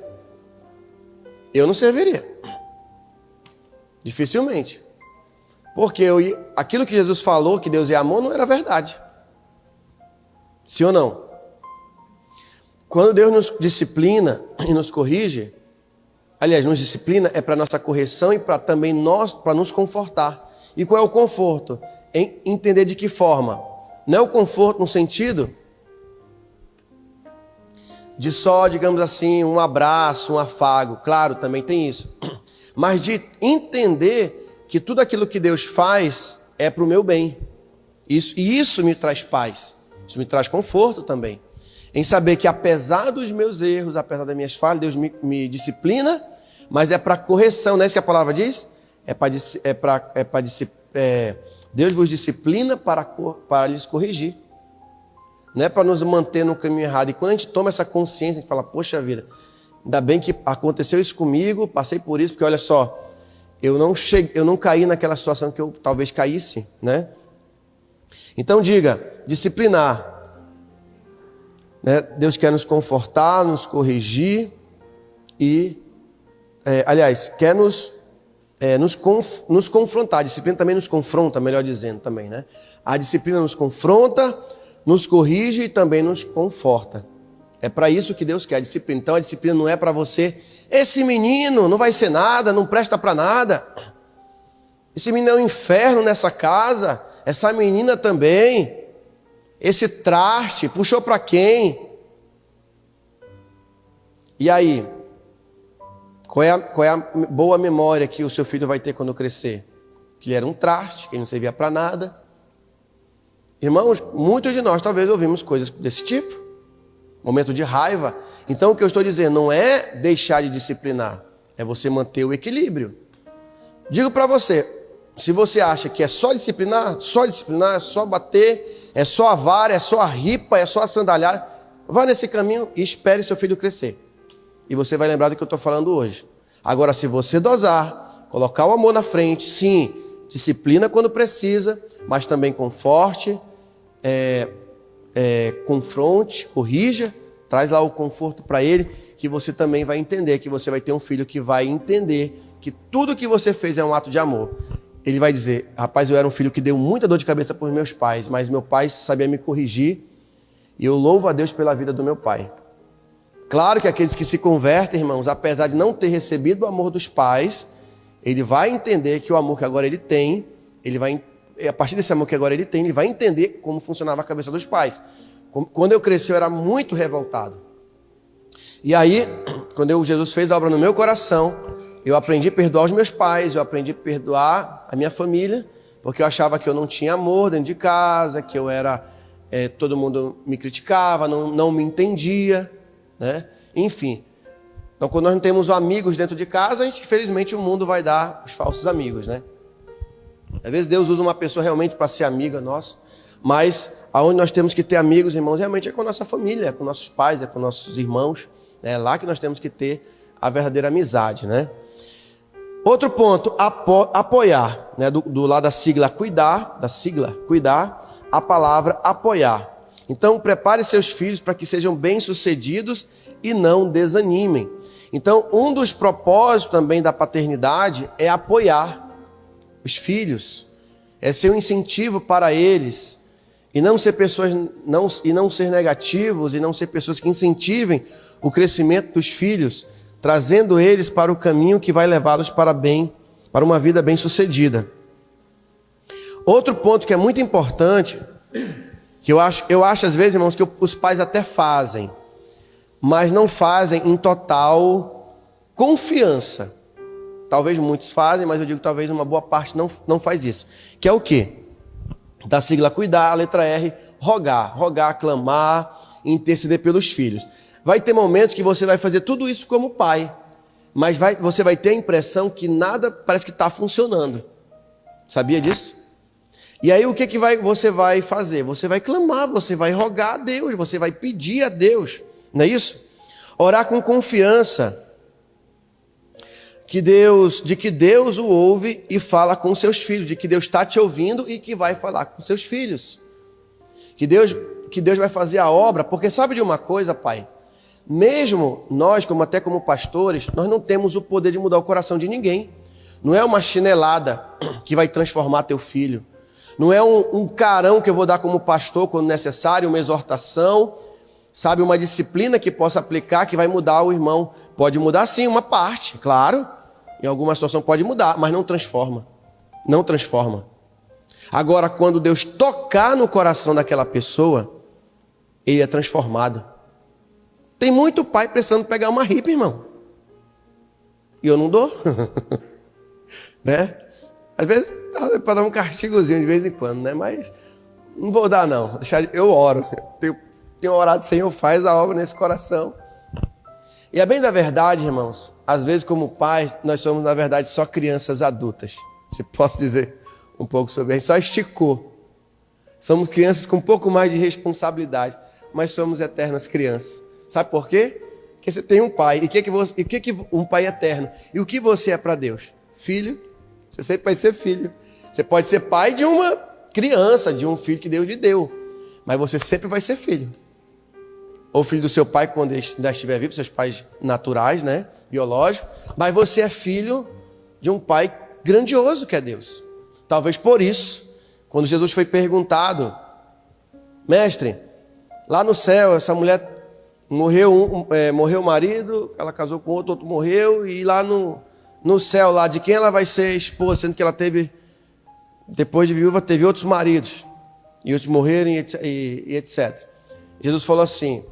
Eu não serviria. Dificilmente. Porque aquilo que Jesus falou, que Deus é amor, não era verdade. Sim ou não? Quando Deus nos disciplina e nos corrige, aliás, nos disciplina é para nossa correção e para também para nos confortar. E qual é o conforto? Em entender de que forma? Não é o conforto no sentido de só, digamos assim, um abraço, um afago. Claro, também tem isso. Mas de entender que tudo aquilo que Deus faz é para o meu bem. Isso me traz paz. Isso me traz conforto também. Em saber que apesar dos meus erros, apesar das minhas falhas, Deus me disciplina, mas é para correção, não é isso que a palavra diz? Deus vos disciplina para lhes corrigir. não é para nos manter no caminho errado. E quando a gente toma essa consciência, a gente fala, poxa vida, ainda bem que aconteceu isso comigo, passei por isso, porque olha só, eu não caí naquela situação que eu talvez caísse, né? Então diga, disciplinar. Né? Deus quer nos confortar, nos corrigir e, quer nos confrontar. A disciplina também nos confronta, melhor dizendo também, né? A disciplina nos confronta, nos corrige e também nos conforta. É para isso que Deus quer a disciplina. Então a disciplina não é para você, esse menino não vai ser nada, não presta para nada. Esse menino é um inferno nessa casa, essa menina também. Esse traste, puxou para quem? E aí? Qual é a boa memória que o seu filho vai ter quando crescer? Que ele era um traste, que ele não servia para nada. Irmãos, muitos de nós talvez ouvimos coisas desse tipo. Momento de raiva. Então o que eu estou dizendo não é deixar de disciplinar, é você manter o equilíbrio. Digo para você, se você acha que é só disciplinar, é só bater, é só a vara, é só a ripa, é só a sandália, vá nesse caminho e espere seu filho crescer. E você vai lembrar do que eu estou falando hoje. Agora, se você dosar, colocar o amor na frente, sim, disciplina quando precisa, mas também conforte, confronte, corrija, traz lá o conforto para ele, que você também vai entender, que você vai ter um filho que vai entender que tudo que você fez é um ato de amor. Ele vai dizer, rapaz, eu era um filho que deu muita dor de cabeça para os meus pais, mas meu pai sabia me corrigir e eu louvo a Deus pela vida do meu pai. Claro que aqueles que se convertem, irmãos, apesar de não ter recebido o amor dos pais, ele vai entender que o amor que agora ele tem, a partir desse amor que agora ele tem, ele vai entender como funcionava a cabeça dos pais. Quando eu cresci, eu era muito revoltado. E aí, quando Jesus fez a obra no meu coração, eu aprendi a perdoar os meus pais, eu aprendi a perdoar a minha família, porque eu achava que eu não tinha amor dentro de casa, que eu era... todo mundo me criticava, não me entendia, né? Enfim. Então, quando nós não temos amigos dentro de casa, infelizmente o mundo vai dar os falsos amigos, né? Às vezes Deus usa uma pessoa realmente para ser amiga nossa, mas aonde nós temos que ter amigos, irmãos, realmente é com a nossa família, é com nossos pais, é com nossos irmãos, é lá que nós temos que ter a verdadeira amizade, né? Outro ponto, apoiar, né? Do lado da sigla cuidar, a palavra apoiar. Então, prepare seus filhos para que sejam bem-sucedidos e não desanimem. Então, um dos propósitos também da paternidade é apoiar os filhos, é ser um incentivo para eles e não ser pessoas, não ser negativos e não ser pessoas que incentivem o crescimento dos filhos, trazendo eles para o caminho que vai levá-los para uma vida bem-sucedida. Outro ponto que é muito importante, que eu acho às vezes, irmãos, que os pais até fazem, mas não fazem em total confiança. Talvez muitos fazem, mas eu digo talvez uma boa parte não faz isso. Que é o quê? Da sigla cuidar, a letra R, rogar, clamar, interceder pelos filhos. Vai ter momentos que você vai fazer tudo isso como pai, mas você vai ter a impressão que nada parece que está funcionando. Sabia disso? E aí o que você vai fazer? Você vai clamar, você vai rogar a Deus, você vai pedir a Deus, não é isso? Orar com confiança de que Deus o ouve e fala com seus filhos, de que Deus está te ouvindo e que vai falar com seus filhos. Que Deus vai fazer a obra, porque sabe de uma coisa, pai? Mesmo nós, até como pastores, nós não temos o poder de mudar o coração de ninguém. Não é uma chinelada que vai transformar teu filho. Não é um carão que eu vou dar como pastor quando necessário, uma exortação, sabe, uma disciplina que possa aplicar, que vai mudar o irmão. Pode mudar sim, uma parte, claro. Em alguma situação pode mudar, mas não transforma. Não transforma. Agora, quando Deus tocar no coração daquela pessoa, ele é transformado. Tem muito pai precisando pegar uma ripa, irmão. E eu não dou. Né? Às vezes, para dar um castigozinho de vez em quando, né? Mas não vou dar, não. Eu oro. Tenho orado, Senhor, faz a obra nesse coração. E é bem da verdade, irmãos, às vezes como pais, nós somos, na verdade, só crianças adultas. Se posso dizer um pouco sobre isso, só esticou. Somos crianças com um pouco mais de responsabilidade, mas somos eternas crianças. Sabe por quê? Porque você tem um pai. E o que um pai eterno? E o que você é para Deus? Filho. Você sempre vai ser filho. Você pode ser pai de uma criança, de um filho que Deus lhe deu. Mas você sempre vai ser filho. Ou filho do seu pai quando ele ainda estiver vivo, seus pais naturais, né? Biológicos. Mas você é filho de um pai grandioso que é Deus. Talvez por isso, quando Jesus foi perguntado, mestre, lá no céu, essa mulher morreu o marido, ela casou com outro morreu, e lá no céu, lá de quem ela vai ser esposa, sendo que ela teve, depois de viúva, teve outros maridos, e outros morreram e etc. Jesus falou assim,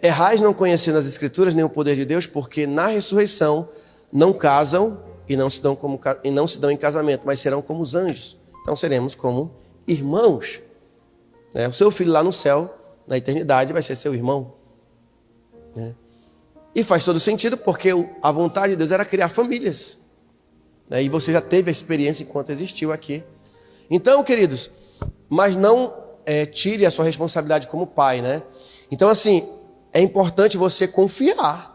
errais não conhecendo as Escrituras nem o poder de Deus, porque na ressurreição não casam e não se dão em casamento, mas serão como os anjos. Então seremos como irmãos. O seu filho lá no céu, na eternidade, vai ser seu irmão. E faz todo sentido, porque a vontade de Deus era criar famílias. E você já teve a experiência enquanto existiu aqui. Então, queridos, mas não tire a sua responsabilidade como pai, né? Então, assim, é importante você confiar.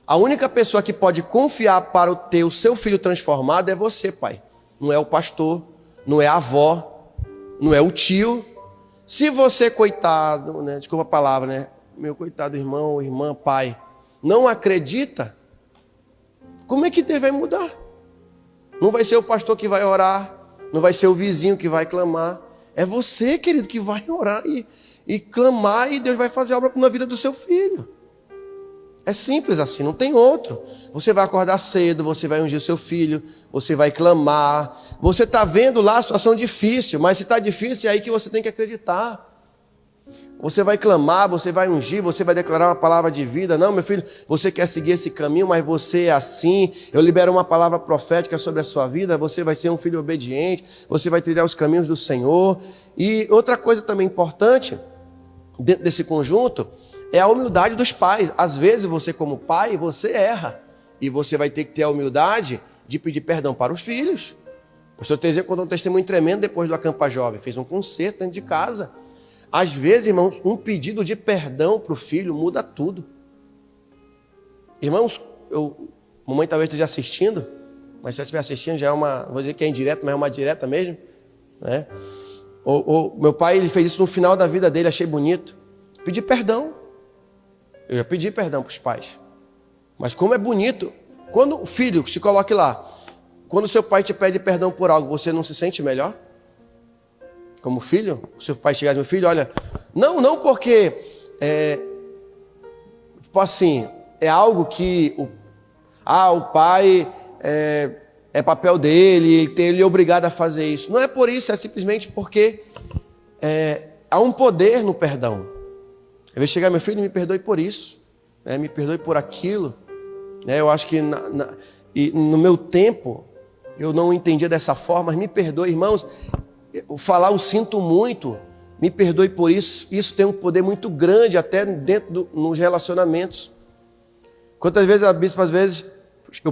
A única pessoa que pode confiar para ter o seu filho transformado é você, pai. Não é o pastor, não é a avó, não é o tio. Se você, coitado, né? Desculpa a palavra, né? Meu coitado irmão, irmã, pai, não acredita, como é que Deus vai mudar? Não vai ser o pastor que vai orar, não vai ser o vizinho que vai clamar. É você, querido, que vai orar e clamar, e Deus vai fazer a obra na vida do seu filho. É simples assim, não tem outro. Você vai acordar cedo, você vai ungir o seu filho, você vai clamar. Você está vendo lá a situação difícil, mas se está difícil é aí que você tem que acreditar. Você vai clamar, você vai ungir, você vai declarar uma palavra de vida. Não, meu filho, você quer seguir esse caminho, mas você é assim. Eu libero uma palavra profética sobre a sua vida. Você vai ser um filho obediente. Você vai trilhar os caminhos do Senhor. E outra coisa também importante, dentro desse conjunto, é a humildade dos pais. Às vezes você, como pai, você erra. E você vai ter que ter a humildade de pedir perdão para os filhos. O pastor Teseu contou um testemunho tremendo depois do Acampa Jovem. Fez um concerto dentro de casa. Às vezes, irmãos, um pedido de perdão para o filho muda tudo. Irmãos, mamãe talvez esteja assistindo, mas se ela estiver assistindo já é uma, vou dizer que é indireta, mas é uma direta mesmo, né? Meu pai, ele fez isso no final da vida dele, achei bonito. Pedir perdão. Eu já pedi perdão para os pais. Mas como é bonito, quando o filho se coloque lá, quando seu pai te pede perdão por algo, você não se sente melhor? Como filho, o seu pai chegar e dizer, meu filho, olha, não porque, tipo assim, é algo que o pai é papel dele, ele é obrigado a fazer isso. Não é por isso, é simplesmente porque há um poder no perdão. Às vezes chegar, meu filho, me perdoe por isso, me perdoe por aquilo. Eu acho que no meu tempo eu não entendia dessa forma, mas me perdoe, irmãos. Falar eu sinto muito, me perdoe por isso. Isso tem um poder muito grande até dentro nos relacionamentos. Quantas vezes a bispa, às vezes,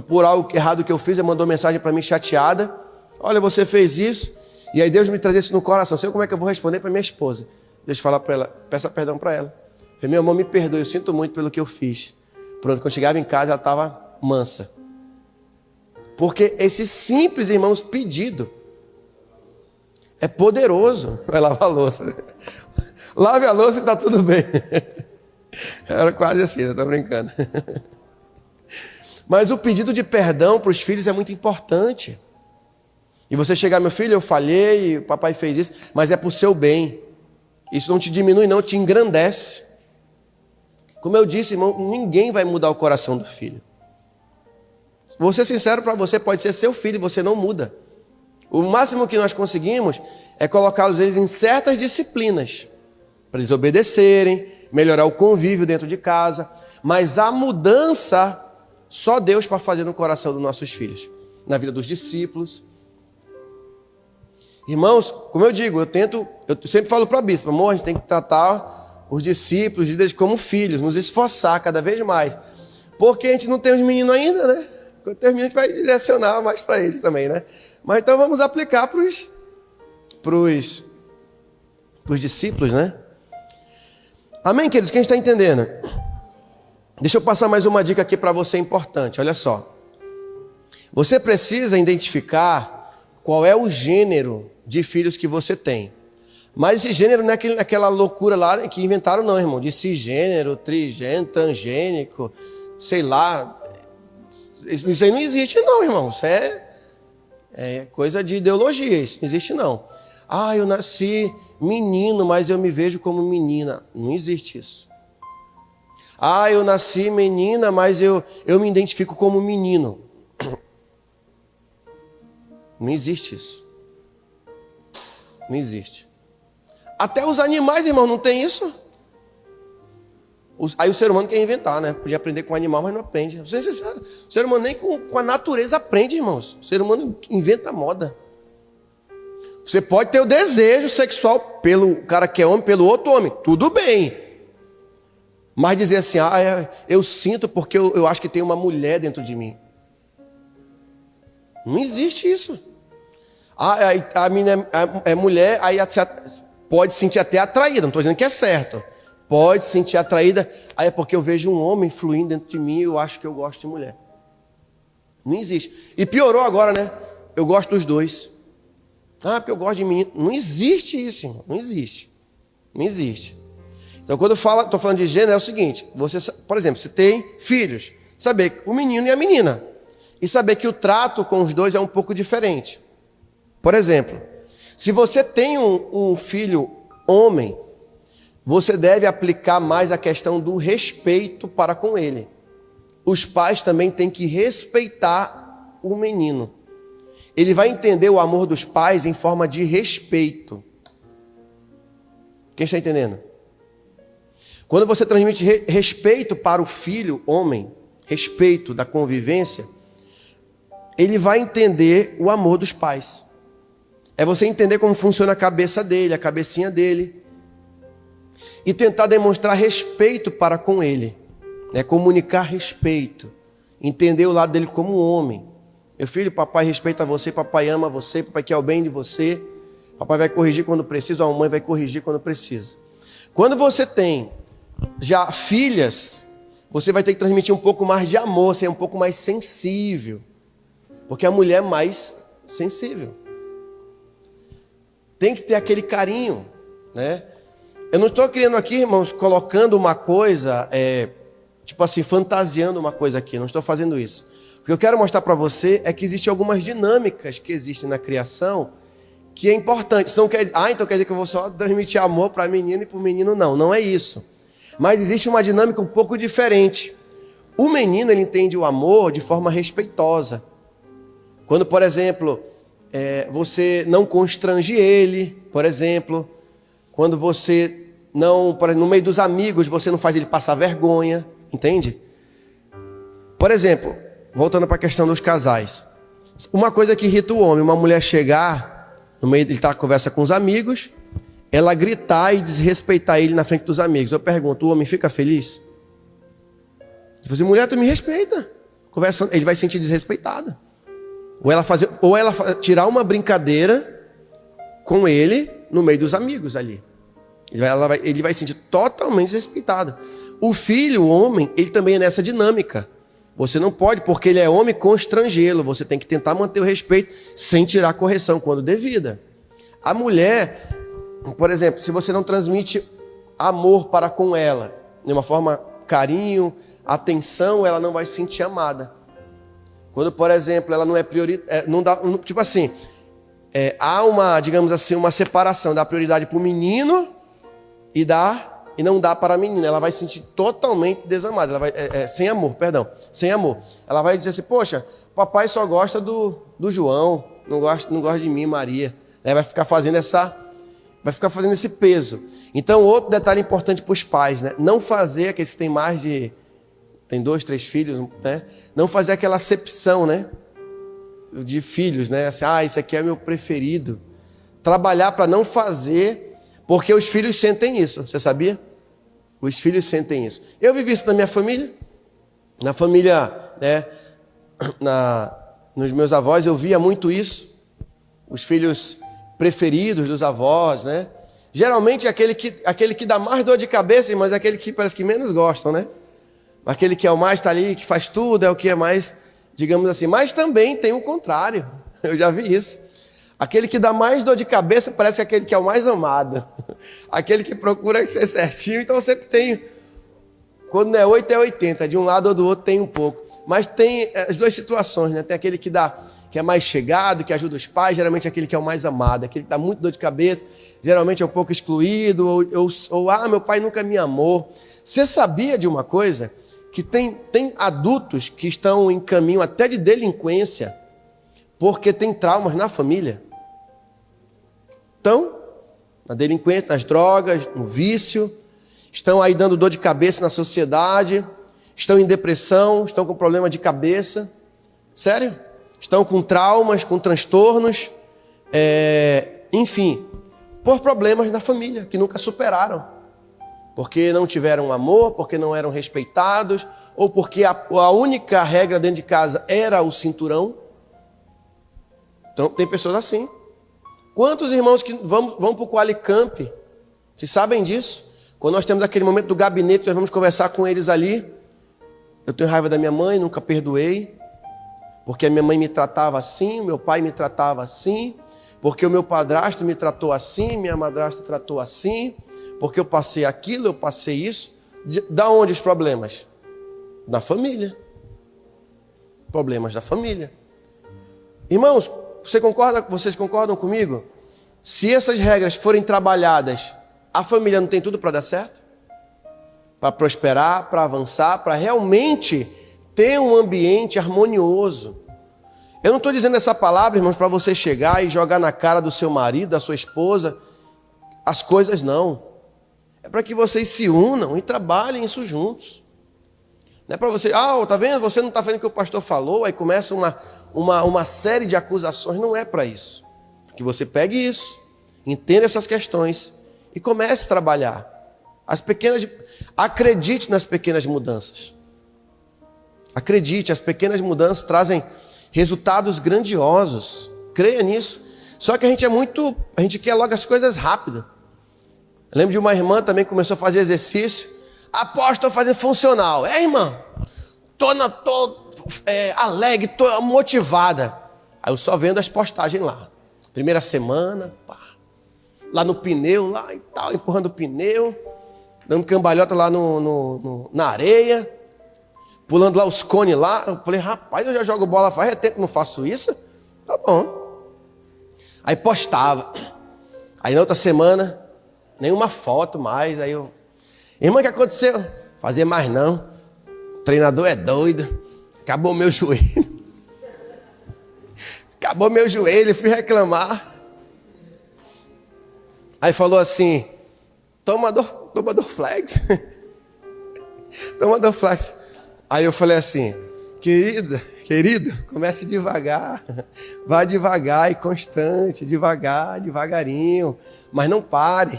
por algo errado que eu fiz, ela mandou mensagem para mim chateada. Olha, você fez isso. E aí Deus me trazia isso no coração. Sei como é que eu vou responder para minha esposa. Deixa eu falar para ela, peça perdão para ela. Falei, meu amor, me perdoe, eu sinto muito pelo que eu fiz. Pronto, quando eu chegava em casa, ela estava mansa. Porque esse simples, irmãos, pedido é poderoso. Vai lavar a louça. Lave a louça e está tudo bem. Era quase assim, eu estou brincando. Mas o pedido de perdão para os filhos é muito importante. E você chegar, meu filho, eu falhei, o papai fez isso, mas é para o seu bem. Isso não te diminui, não, te engrandece. Como eu disse, irmão, ninguém vai mudar o coração do filho. Vou ser sincero para você, pode ser seu filho e você não muda. O máximo que nós conseguimos é colocá-los eles em certas disciplinas, para eles obedecerem, melhorar o convívio dentro de casa. Mas a mudança, só Deus para fazer no coração dos nossos filhos, na vida dos discípulos. Irmãos, como eu digo, eu sempre falo para a bispa, amor, a gente tem que tratar os discípulos, os líderes como filhos, nos esforçar cada vez mais. Porque a gente não tem os meninos ainda, né? Quando tem os meninos, a gente vai direcionar mais para eles também, né? Mas então vamos aplicar para os para os discípulos, né? Amém, queridos? Quem está entendendo? Deixa eu passar mais uma dica aqui para você importante, olha só. Você precisa identificar qual é o gênero de filhos que você tem. Mas esse gênero não é aquela loucura lá que inventaram não, irmão. De cisgênero, trigênero, transgênico, sei lá. Isso aí não existe não, irmão. Isso é coisa de ideologia, isso não existe não. Ah, eu nasci menino, mas eu me vejo como menina. Não existe isso. Ah, eu nasci menina, mas eu me identifico como menino. Não existe isso. Não existe. Até os animais, irmão, não tem isso. Aí o ser humano quer inventar, né? Podia aprender com o animal, mas não aprende. Vou ser sincero. O ser humano nem com a natureza aprende, irmãos. O ser humano inventa moda. Você pode ter o desejo sexual pelo cara que é homem, pelo outro homem. Tudo bem. Mas dizer assim, eu sinto porque eu acho que tem uma mulher dentro de mim. Não existe isso. A menina é mulher, aí pode se sentir até atraída. Não estou dizendo que é certo. Pode se sentir atraída. Aí é porque eu vejo um homem fluindo dentro de mim e eu acho que eu gosto de mulher. Não existe. E piorou agora, né? Eu gosto dos dois. Porque eu gosto de menino. Não existe isso, irmão. Não existe. Não existe. Então, quando eu estou falando de gênero, é o seguinte. Você, por exemplo, você tem filhos. Saber o menino e a menina. E saber que o trato com os dois é um pouco diferente. Por exemplo, se você tem um filho homem, você deve aplicar mais a questão do respeito para com ele. Os pais também têm que respeitar o menino. Ele vai entender o amor dos pais em forma de respeito. Quem está entendendo? Quando você transmite respeito para o filho homem, respeito da convivência, ele vai entender o amor dos pais. É você entender como funciona a cabeça dele, a cabecinha dele. E tentar demonstrar respeito para com ele. Né? Comunicar respeito. Entender o lado dele como um homem. Meu filho, papai respeita você, papai ama você, papai quer o bem de você. Papai vai corrigir quando precisa, a mãe vai corrigir quando precisa. Quando você tem já filhas, você vai ter que transmitir um pouco mais de amor, ser um pouco mais sensível. Porque a mulher é mais sensível. Tem que ter aquele carinho, né? Eu não estou criando aqui, irmãos, colocando uma coisa, tipo assim, fantasiando uma coisa aqui. Não estou fazendo isso. O que eu quero mostrar para você é que existem algumas dinâmicas que existem na criação que é importante. Isso não quer dizer, então quer dizer que eu vou só transmitir amor para a menina e para o menino. Não, não é isso. Mas existe uma dinâmica um pouco diferente. O menino, ele entende o amor de forma respeitosa. Quando, por exemplo, você não constrange ele, por exemplo, quando você não, no meio dos amigos, você não faz ele passar vergonha, entende? Por exemplo, voltando para a questão dos casais. Uma coisa que irrita o homem, uma mulher chegar, no meio, ele está conversa com os amigos, ela gritar e desrespeitar ele na frente dos amigos. Eu pergunto, o homem fica feliz? Ele fala assim, mulher, tu me respeita. Conversando, ele vai se sentir desrespeitado. Ou ela tirar uma brincadeira com ele no meio dos amigos ali. Ele vai se sentir totalmente desrespeitado. O filho, o homem, ele também é nessa dinâmica. Você não pode, porque ele é homem, constrangê-lo. Você tem que tentar manter o respeito sem tirar a correção quando devida. A mulher, por exemplo, se você não transmite amor para com ela, de uma forma carinho, atenção, ela não vai se sentir amada. Quando, por exemplo, ela não é prioridade, tipo assim, há uma, digamos assim, uma separação, dá prioridade para o menino e não dá para a menina. Ela vai se sentir totalmente desamada, ela vai, sem amor. Ela vai dizer assim, poxa, papai só gosta do João, não gosta de mim, Maria. Vai ficar fazendo esse peso. Então, outro detalhe importante para os pais, né? Não fazer, aqueles que tem 2, 3 filhos, né? Não fazer aquela acepção, né? De filhos, né? Assim, esse aqui é meu preferido. Trabalhar para não fazer, porque os filhos sentem isso, você sabia? Os filhos sentem isso. Eu vivi isso na minha família. Na família, né? Nos meus avós, eu via muito isso. Os filhos preferidos dos avós, né? Geralmente é aquele que dá mais dor de cabeça, mas é aquele que parece que menos gostam, né? Aquele que é o mais tá ali, que faz tudo, é o que é mais, digamos assim. Mas também tem o contrário. Eu já vi isso. Aquele que dá mais dor de cabeça parece aquele que é o mais amado. Aquele que procura ser certinho, então sempre tem. Quando não é 8 é 80, de um lado ou do outro tem um pouco. Mas tem as duas situações, né? Tem aquele que é mais chegado, que ajuda os pais, geralmente aquele que é o mais amado, aquele que dá muito dor de cabeça, geralmente é um pouco excluído, ou meu pai nunca me amou. Você sabia de uma coisa? Que tem adultos que estão em caminho até de delinquência, porque tem traumas na família. Então, na delinquência, nas drogas, no vício, estão aí dando dor de cabeça na sociedade, estão em depressão, estão com problema de cabeça. Sério? Estão com traumas, com transtornos, enfim, por problemas na família, que nunca superaram. Porque não tiveram amor, porque não eram respeitados, ou porque a única regra dentro de casa era o cinturão. Então, tem pessoas assim. Quantos irmãos que vão para o Qualicamp, vocês sabem disso? Quando nós temos aquele momento do gabinete, nós vamos conversar com eles ali. Eu tenho raiva da minha mãe, nunca perdoei. Porque a minha mãe me tratava assim, o meu pai me tratava assim, porque o meu padrasto me tratou assim, minha madrasta tratou assim, porque eu passei aquilo, eu passei isso. Da onde os problemas? Da família. Problemas da família. Irmãos, vocês concordam comigo? Se essas regras forem trabalhadas, a família não tem tudo para dar certo? Para prosperar, para avançar, para realmente ter um ambiente harmonioso. Eu não estou dizendo essa palavra, irmãos, para você chegar e jogar na cara do seu marido, da sua esposa, as coisas não. É para que vocês se unam e trabalhem isso juntos. Não é para você, tá vendo? Você não está fazendo o que o pastor falou, aí começa uma série de acusações. Não é para isso. Que você pegue isso, entenda essas questões e comece a trabalhar. Acredite nas pequenas mudanças. Acredite, as pequenas mudanças trazem resultados grandiosos. Creia nisso. Só que a gente quer logo as coisas rápidas. Eu lembro de uma irmã também que começou a fazer exercício. Estou fazendo funcional. Irmã, tô alegre, tô motivada. Aí eu só vendo as postagens lá. Primeira semana, lá no pneu, lá e tal, empurrando o pneu, dando cambalhota lá na areia, pulando lá os cones lá. Eu falei, rapaz, eu já jogo bola faz tempo que não faço isso. Tá bom. Aí postava. Aí na outra semana, nenhuma foto mais. Aí eu, irmã, o que aconteceu? Fazer mais não. O treinador é doido. Acabou meu joelho. Acabou meu joelho, fui reclamar. Aí falou assim, toma Dorflex. Toma Dorflex. Aí eu falei assim, querido, comece devagar. Vá devagar e constante, devagarinho. Mas não pare.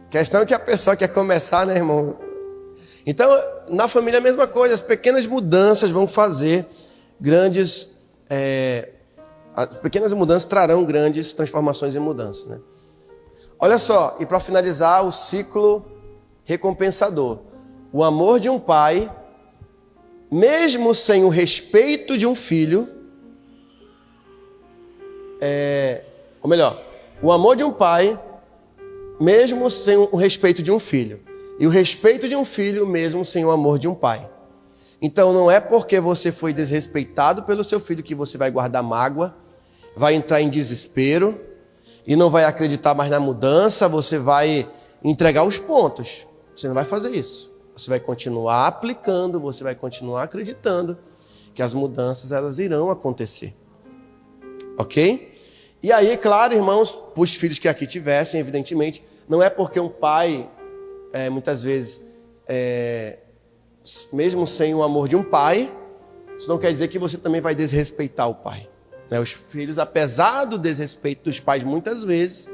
Questão é que a pessoa quer começar, né, irmão? Então, na família é a mesma coisa. As pequenas mudanças vão fazer grandes... as pequenas mudanças trarão grandes transformações e mudanças, né? Olha só, e para finalizar, o ciclo recompensador. O amor de um pai, mesmo sem o respeito de um filho, ou melhor, o amor de um pai, mesmo sem o respeito de um filho, e o respeito de um filho, mesmo sem o amor de um pai. Então não é porque você foi desrespeitado pelo seu filho que você vai guardar mágoa, vai entrar em desespero e não vai acreditar mais na mudança, você vai entregar os pontos. Você não vai fazer isso. Você vai continuar aplicando, você vai continuar acreditando que as mudanças elas irão acontecer. Ok? E aí, claro, irmãos, para os filhos que aqui tivessem, evidentemente, não é porque um pai, muitas vezes, mesmo sem o amor de um pai, isso não quer dizer que você também vai desrespeitar o pai. Os filhos, apesar do desrespeito dos pais muitas vezes,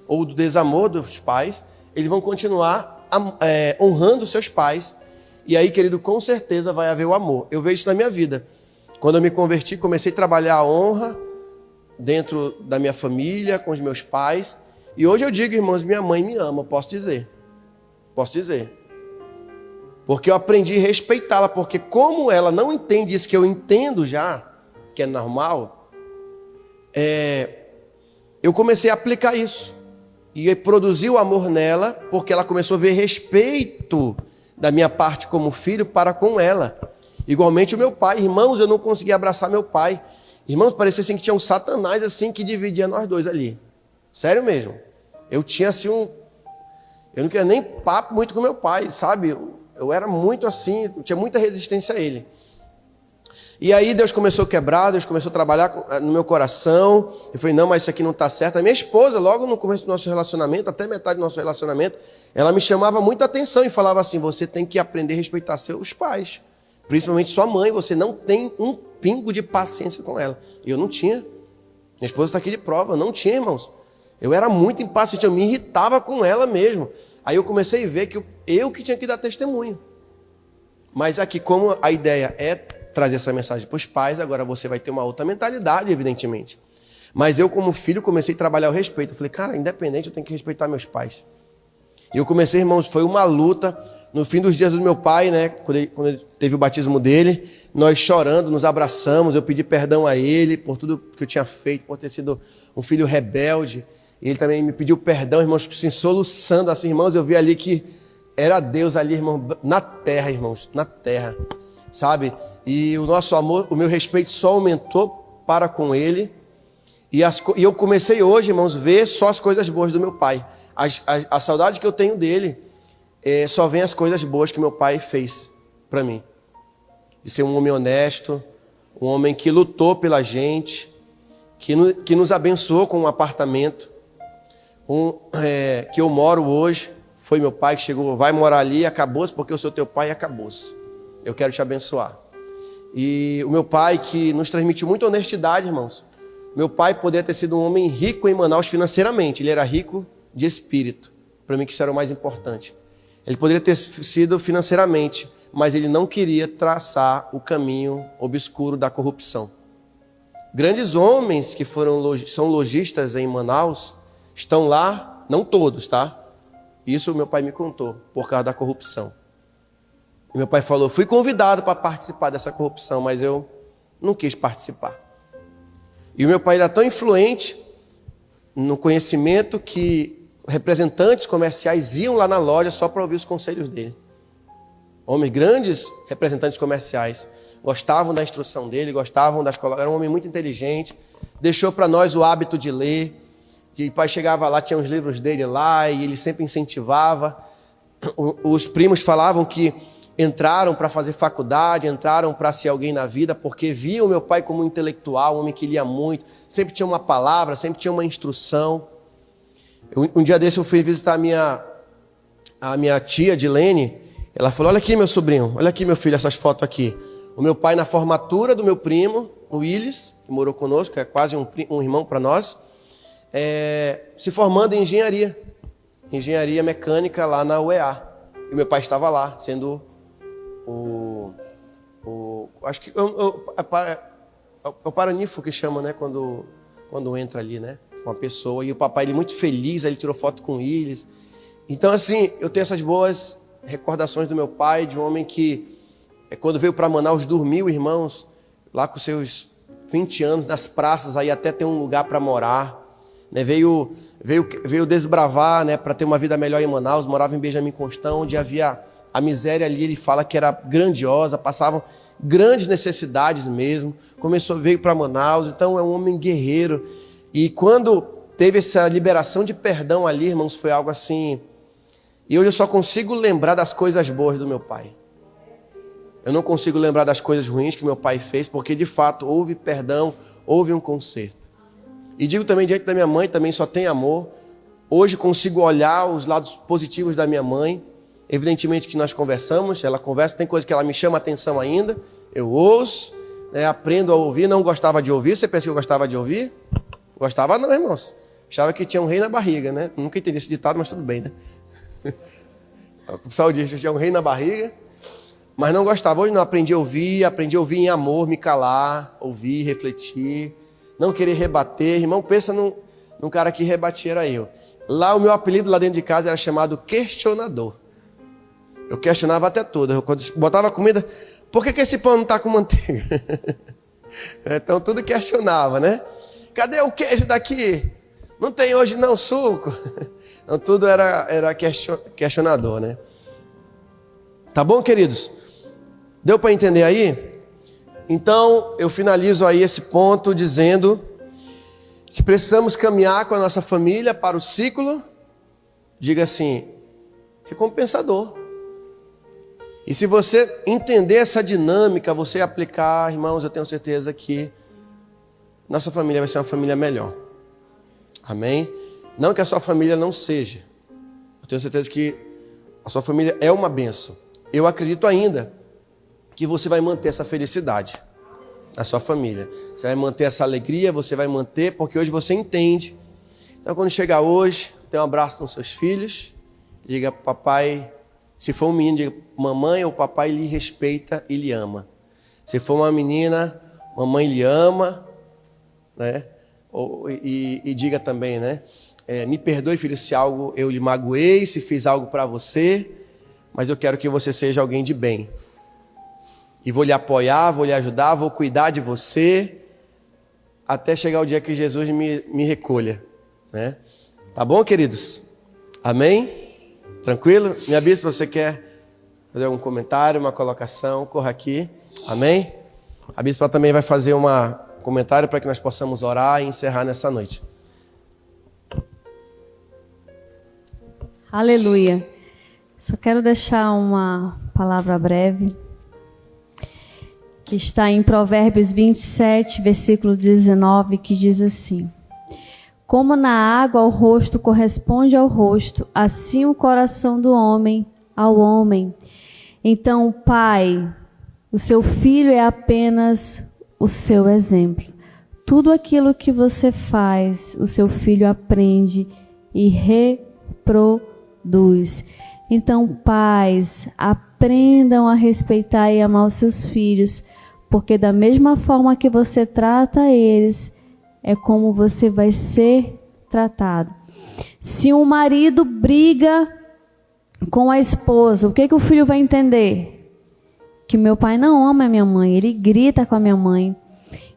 ou do desamor dos pais, eles vão continuar honrando seus pais. E aí, querido, com certeza vai haver o amor. Eu vejo isso na minha vida. Quando eu me converti, comecei a trabalhar a honra dentro da minha família, com os meus pais. E hoje eu digo, irmãos, minha mãe me ama, posso dizer. Posso dizer. Porque eu aprendi a respeitá-la, porque como ela não entende isso que eu entendo já, que é normal, eu comecei a aplicar isso. E produzi o amor nela, porque ela começou a ver respeito da minha parte como filho para com ela. Igualmente o meu pai. Irmãos, eu não conseguia abraçar meu pai. Irmãos, parecia assim que tinha um satanás assim que dividia nós dois ali. Sério mesmo. Eu tinha assim eu não queria nem papo muito com meu pai, sabe? Eu era muito assim, eu tinha muita resistência a ele. E aí Deus começou a quebrar, Deus começou a trabalhar no meu coração. Eu falei, não, mas isso aqui não está certo. A minha esposa, logo no começo do nosso relacionamento, até metade do nosso relacionamento, ela me chamava muita atenção e falava assim, você tem que aprender a respeitar seus pais. Principalmente sua mãe, você não tem um pingo de paciência com ela. E eu não tinha. Minha esposa está aqui de prova, eu não tinha, irmãos. Eu era muito impaciente, eu me irritava com ela mesmo. Aí eu comecei a ver que eu que tinha que dar testemunho. Mas aqui, como a ideia é trazer essa mensagem para os pais, agora você vai ter uma outra mentalidade, evidentemente. Mas eu, como filho, comecei a trabalhar o respeito. Eu falei, cara, independente, eu tenho que respeitar meus pais. E eu comecei, irmãos, foi uma luta. No fim dos dias do meu pai, né, quando ele teve o batismo dele, nós chorando, nos abraçamos, eu pedi perdão a ele por tudo que eu tinha feito, por ter sido um filho rebelde. E ele também me pediu perdão, irmãos, assim, soluçando, assim, irmãos, eu vi ali que era Deus ali, irmão, na terra, irmãos, na terra, sabe? E o nosso amor, o meu respeito só aumentou para com ele. E eu comecei hoje, irmãos, ver só as coisas boas do meu pai. A saudade que eu tenho dele, só vem as coisas boas que meu pai fez para mim. De ser um homem honesto, um homem que lutou pela gente, que nos abençoou com um apartamento, que eu moro hoje. Foi meu pai que chegou, vai morar ali, acabou-se, porque eu sou teu pai e acabou-se. Eu quero te abençoar. E o meu pai que nos transmitiu muita honestidade, irmãos. Meu pai poderia ter sido um homem rico em Manaus financeiramente, ele era rico de espírito. Para mim que isso era o mais importante. Ele poderia ter sido financeiramente, mas ele não queria traçar o caminho obscuro da corrupção. Grandes homens que são lojistas em Manaus, estão lá, não todos, tá? Isso o meu pai me contou, por causa da corrupção. E meu pai falou, fui convidado para participar dessa corrupção, mas eu não quis participar. E o meu pai era tão influente no conhecimento que representantes comerciais iam lá na loja só para ouvir os conselhos dele. Homens, grandes representantes comerciais, gostavam da instrução dele, gostavam da escola, era um homem muito inteligente, deixou para nós o hábito de ler. E o pai chegava lá, tinha os livros dele lá, e ele sempre incentivava. Os primos falavam que entraram para fazer faculdade, entraram para ser alguém na vida, porque viam o meu pai como um intelectual, um homem que lia muito, sempre tinha uma palavra, sempre tinha uma instrução. Um dia desse eu fui visitar a minha tia, Dilene. Ela falou, olha aqui meu sobrinho, olha aqui meu filho, essas fotos aqui. O meu pai na formatura do meu primo, o Willis, que morou conosco, que é quase um irmão para nós, se formando em engenharia mecânica lá na UEA. E meu pai estava lá, sendo acho que é o paranifo que chama, né, quando entra ali, né, uma pessoa. E o papai, ele muito feliz, ele tirou foto com eles. Então, assim, eu tenho essas boas recordações do meu pai, de um homem que, quando veio para Manaus, dormiu, irmãos, lá com seus 20 anos, nas praças, aí até ter um lugar para morar. Né, veio desbravar, né, para ter uma vida melhor em Manaus, morava em Benjamin Constant, onde havia a miséria ali, ele fala que era grandiosa, passavam grandes necessidades mesmo, veio para Manaus, então é um homem guerreiro. E quando teve essa liberação de perdão ali, irmãos, foi algo assim, e hoje eu só consigo lembrar das coisas boas do meu pai. Eu não consigo lembrar das coisas ruins que meu pai fez, porque de fato houve perdão, houve um conserto. E digo também, diante da minha mãe, também só tem amor. Hoje consigo olhar os lados positivos da minha mãe. Evidentemente que nós conversamos, ela conversa, tem coisa que ela me chama a atenção ainda. Eu ouço, né, aprendo a ouvir, não gostava de ouvir. Você pensa que eu gostava de ouvir? Gostava não, irmãos. Achava que tinha um rei na barriga, né? Nunca entendi esse ditado, mas tudo bem, né? O pessoal diz que tinha um rei na barriga, mas não gostava. Hoje não, aprendi a ouvir em amor, me calar, ouvir, refletir. Não querer rebater. Irmão, pensa num cara que rebatia, era eu. Lá o meu apelido lá dentro de casa era chamado questionador. Eu questionava até tudo. Quando botava comida, por que esse pão não está com manteiga? Então tudo questionava, né? Cadê o queijo daqui? Não tem hoje não suco? Então tudo era questionador, né? Tá bom, queridos? Deu para entender aí? Então eu finalizo aí esse ponto dizendo que precisamos caminhar com a nossa família para o ciclo, diga assim, recompensador. E se você entender essa dinâmica, você aplicar, irmãos, eu tenho certeza que nossa família vai ser uma família melhor. Amém? Não que a sua família não seja. Eu tenho certeza que a sua família é uma bênção. Eu acredito ainda que você vai manter essa felicidade na sua família. Você vai manter essa alegria, você vai manter, porque hoje você entende. Então, quando chegar hoje, dê um abraço nos seus filhos, diga, papai, se for um menino, diga, mamãe ou papai lhe respeita e lhe ama. Se for uma menina, mamãe lhe ama, né? E diga também, né? Me perdoe, filho, se algo eu lhe magoei, se fiz algo para você, mas eu quero que você seja alguém de bem. E vou lhe apoiar, vou lhe ajudar, vou cuidar de você, até chegar o dia que Jesus me recolha, né? Tá bom, queridos? Amém? Tranquilo? Minha bispa, você quer fazer algum comentário, uma colocação? Corra aqui. Amém? A bispa também vai fazer um comentário para que nós possamos orar e encerrar nessa noite. Aleluia. Só quero deixar uma palavra breve, que está em Provérbios 27, versículo 19, que diz assim: como na água o rosto corresponde ao rosto, assim o coração do homem ao homem. Então, Pai, o seu filho é apenas o seu exemplo. Tudo aquilo que você faz, o seu filho aprende e reproduz. Então, pais, aprendam a respeitar e amar os seus filhos, porque da mesma forma que você trata eles, é como você vai ser tratado. Se um marido briga com a esposa, o que o filho vai entender? Que meu pai não ama a minha mãe, ele grita com a minha mãe.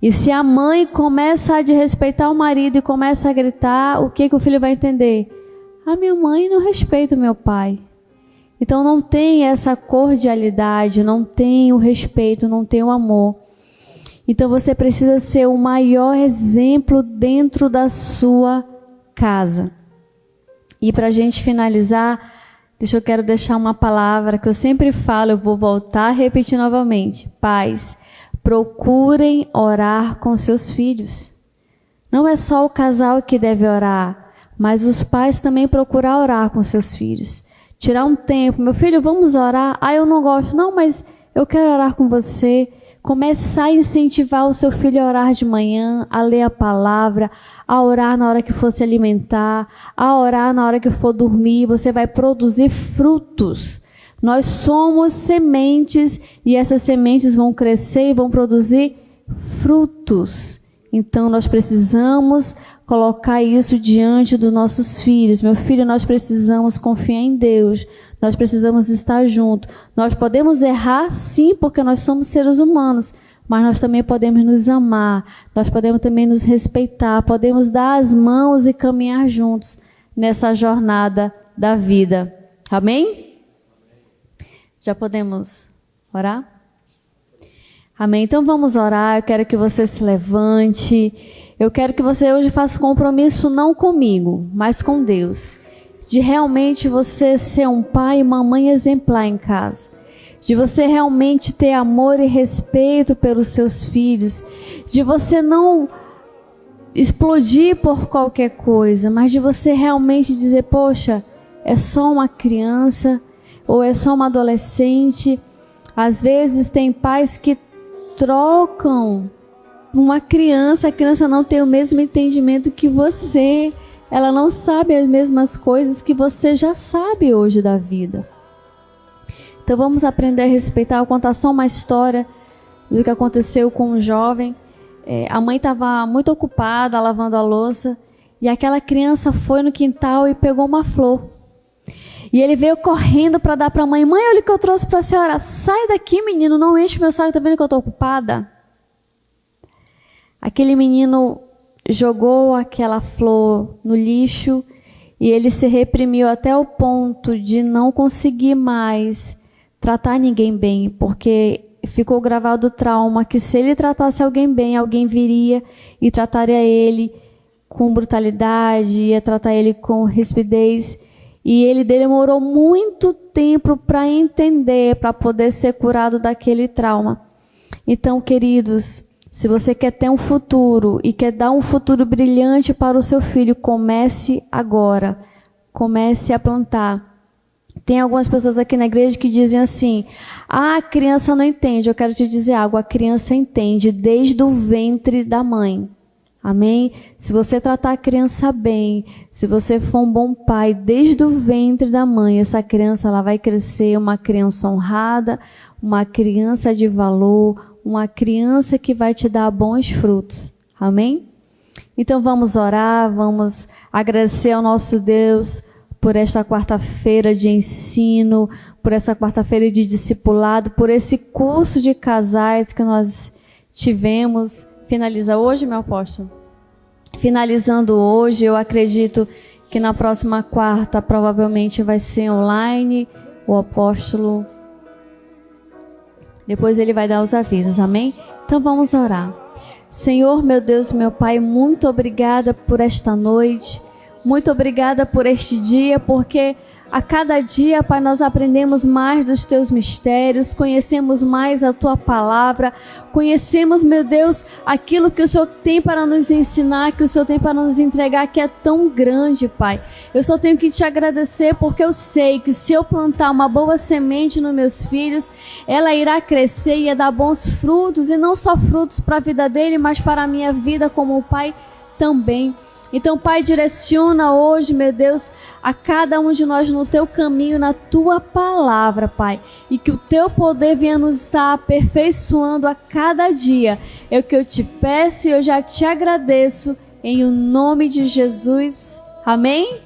E se a mãe começa a desrespeitar o marido e começa a gritar, o que o filho vai entender? A minha mãe não respeita o meu pai. Então não tem essa cordialidade, não tem o respeito, não tem o amor. Então você precisa ser o maior exemplo dentro da sua casa. E para a gente finalizar, eu quero deixar uma palavra que eu sempre falo, eu vou voltar a repetir novamente. Pais, procurem orar com seus filhos. Não é só o casal que deve orar, mas os pais também procurar orar com seus filhos. Tirar um tempo, meu filho, vamos orar. Eu não gosto. Não, mas eu quero orar com você. Começar a incentivar o seu filho a orar de manhã, a ler a palavra, a orar na hora que for se alimentar, a orar na hora que for dormir. Você vai produzir frutos. Nós somos sementes e essas sementes vão crescer e vão produzir frutos. Então nós precisamos colocar isso diante dos nossos filhos. Meu filho, nós precisamos confiar em Deus. Nós precisamos estar juntos. Nós podemos errar, sim, porque nós somos seres humanos, mas nós também podemos nos amar. Nós podemos também nos respeitar. Podemos dar as mãos e caminhar juntos nessa jornada da vida. Amém? Já podemos orar? Amém? Então vamos orar. Eu quero que você se levante. Eu quero que você hoje faça compromisso não comigo, mas com Deus. De realmente você ser um pai e uma mãe exemplar em casa. De você realmente ter amor e respeito pelos seus filhos. De você não explodir por qualquer coisa, mas de você realmente dizer, poxa, é só uma criança ou é só uma adolescente. Às vezes tem pais que trocam uma criança, a criança não tem o mesmo entendimento que você, ela não sabe as mesmas coisas que você já sabe hoje da vida. Então vamos aprender a respeitar. Eu vou contar só uma história do que aconteceu com um jovem. A mãe estava muito ocupada lavando a louça E aquela criança foi no quintal e pegou uma flor. E ele veio correndo para dar para a mãe. Mãe, olha o que eu trouxe para a senhora. Sai daqui, menino, não enche meu saco, tá vendo que eu estou ocupada? Aquele menino jogou aquela flor no lixo e ele se reprimiu até o ponto de não conseguir mais tratar ninguém bem, porque ficou gravado o trauma que se ele tratasse alguém bem, alguém viria e trataria ele com brutalidade, ia tratar ele com rispidez. E ele demorou muito tempo para entender, para poder ser curado daquele trauma. Então, queridos, se você quer ter um futuro e quer dar um futuro brilhante para o seu filho, comece agora. Comece a plantar. Tem algumas pessoas aqui na igreja que dizem assim: a criança não entende. Eu quero te dizer algo, a criança entende desde o ventre da mãe. Amém? Se você tratar a criança bem, se você for um bom pai desde o ventre da mãe, essa criança ela vai crescer uma criança honrada, uma criança de valor, uma criança que vai te dar bons frutos. Amém? Então vamos orar, vamos agradecer ao nosso Deus por esta quarta-feira de ensino, por essa quarta-feira de discipulado, por esse curso de casais que nós tivemos. Finaliza hoje, meu apóstolo? Finalizando hoje, eu acredito que na próxima quarta provavelmente vai ser online. O apóstolo, depois ele vai dar os avisos, amém? Então vamos orar. Senhor, meu Deus, meu Pai, muito obrigada por esta noite. Muito obrigada por este dia, porque a cada dia, Pai, nós aprendemos mais dos Teus mistérios, conhecemos mais a Tua palavra, conhecemos, meu Deus, aquilo que o Senhor tem para nos ensinar, que o Senhor tem para nos entregar, que é tão grande, Pai. Eu só tenho que Te agradecer, porque eu sei que se eu plantar uma boa semente nos meus filhos, ela irá crescer e ia dar bons frutos, e não só frutos para a vida dele, mas para a minha vida como Pai também. Então, Pai, direciona hoje, meu Deus, a cada um de nós no Teu caminho, na Tua palavra, Pai. E que o Teu poder venha nos estar aperfeiçoando a cada dia. É o que eu Te peço e eu já Te agradeço, em o nome de Jesus. Amém?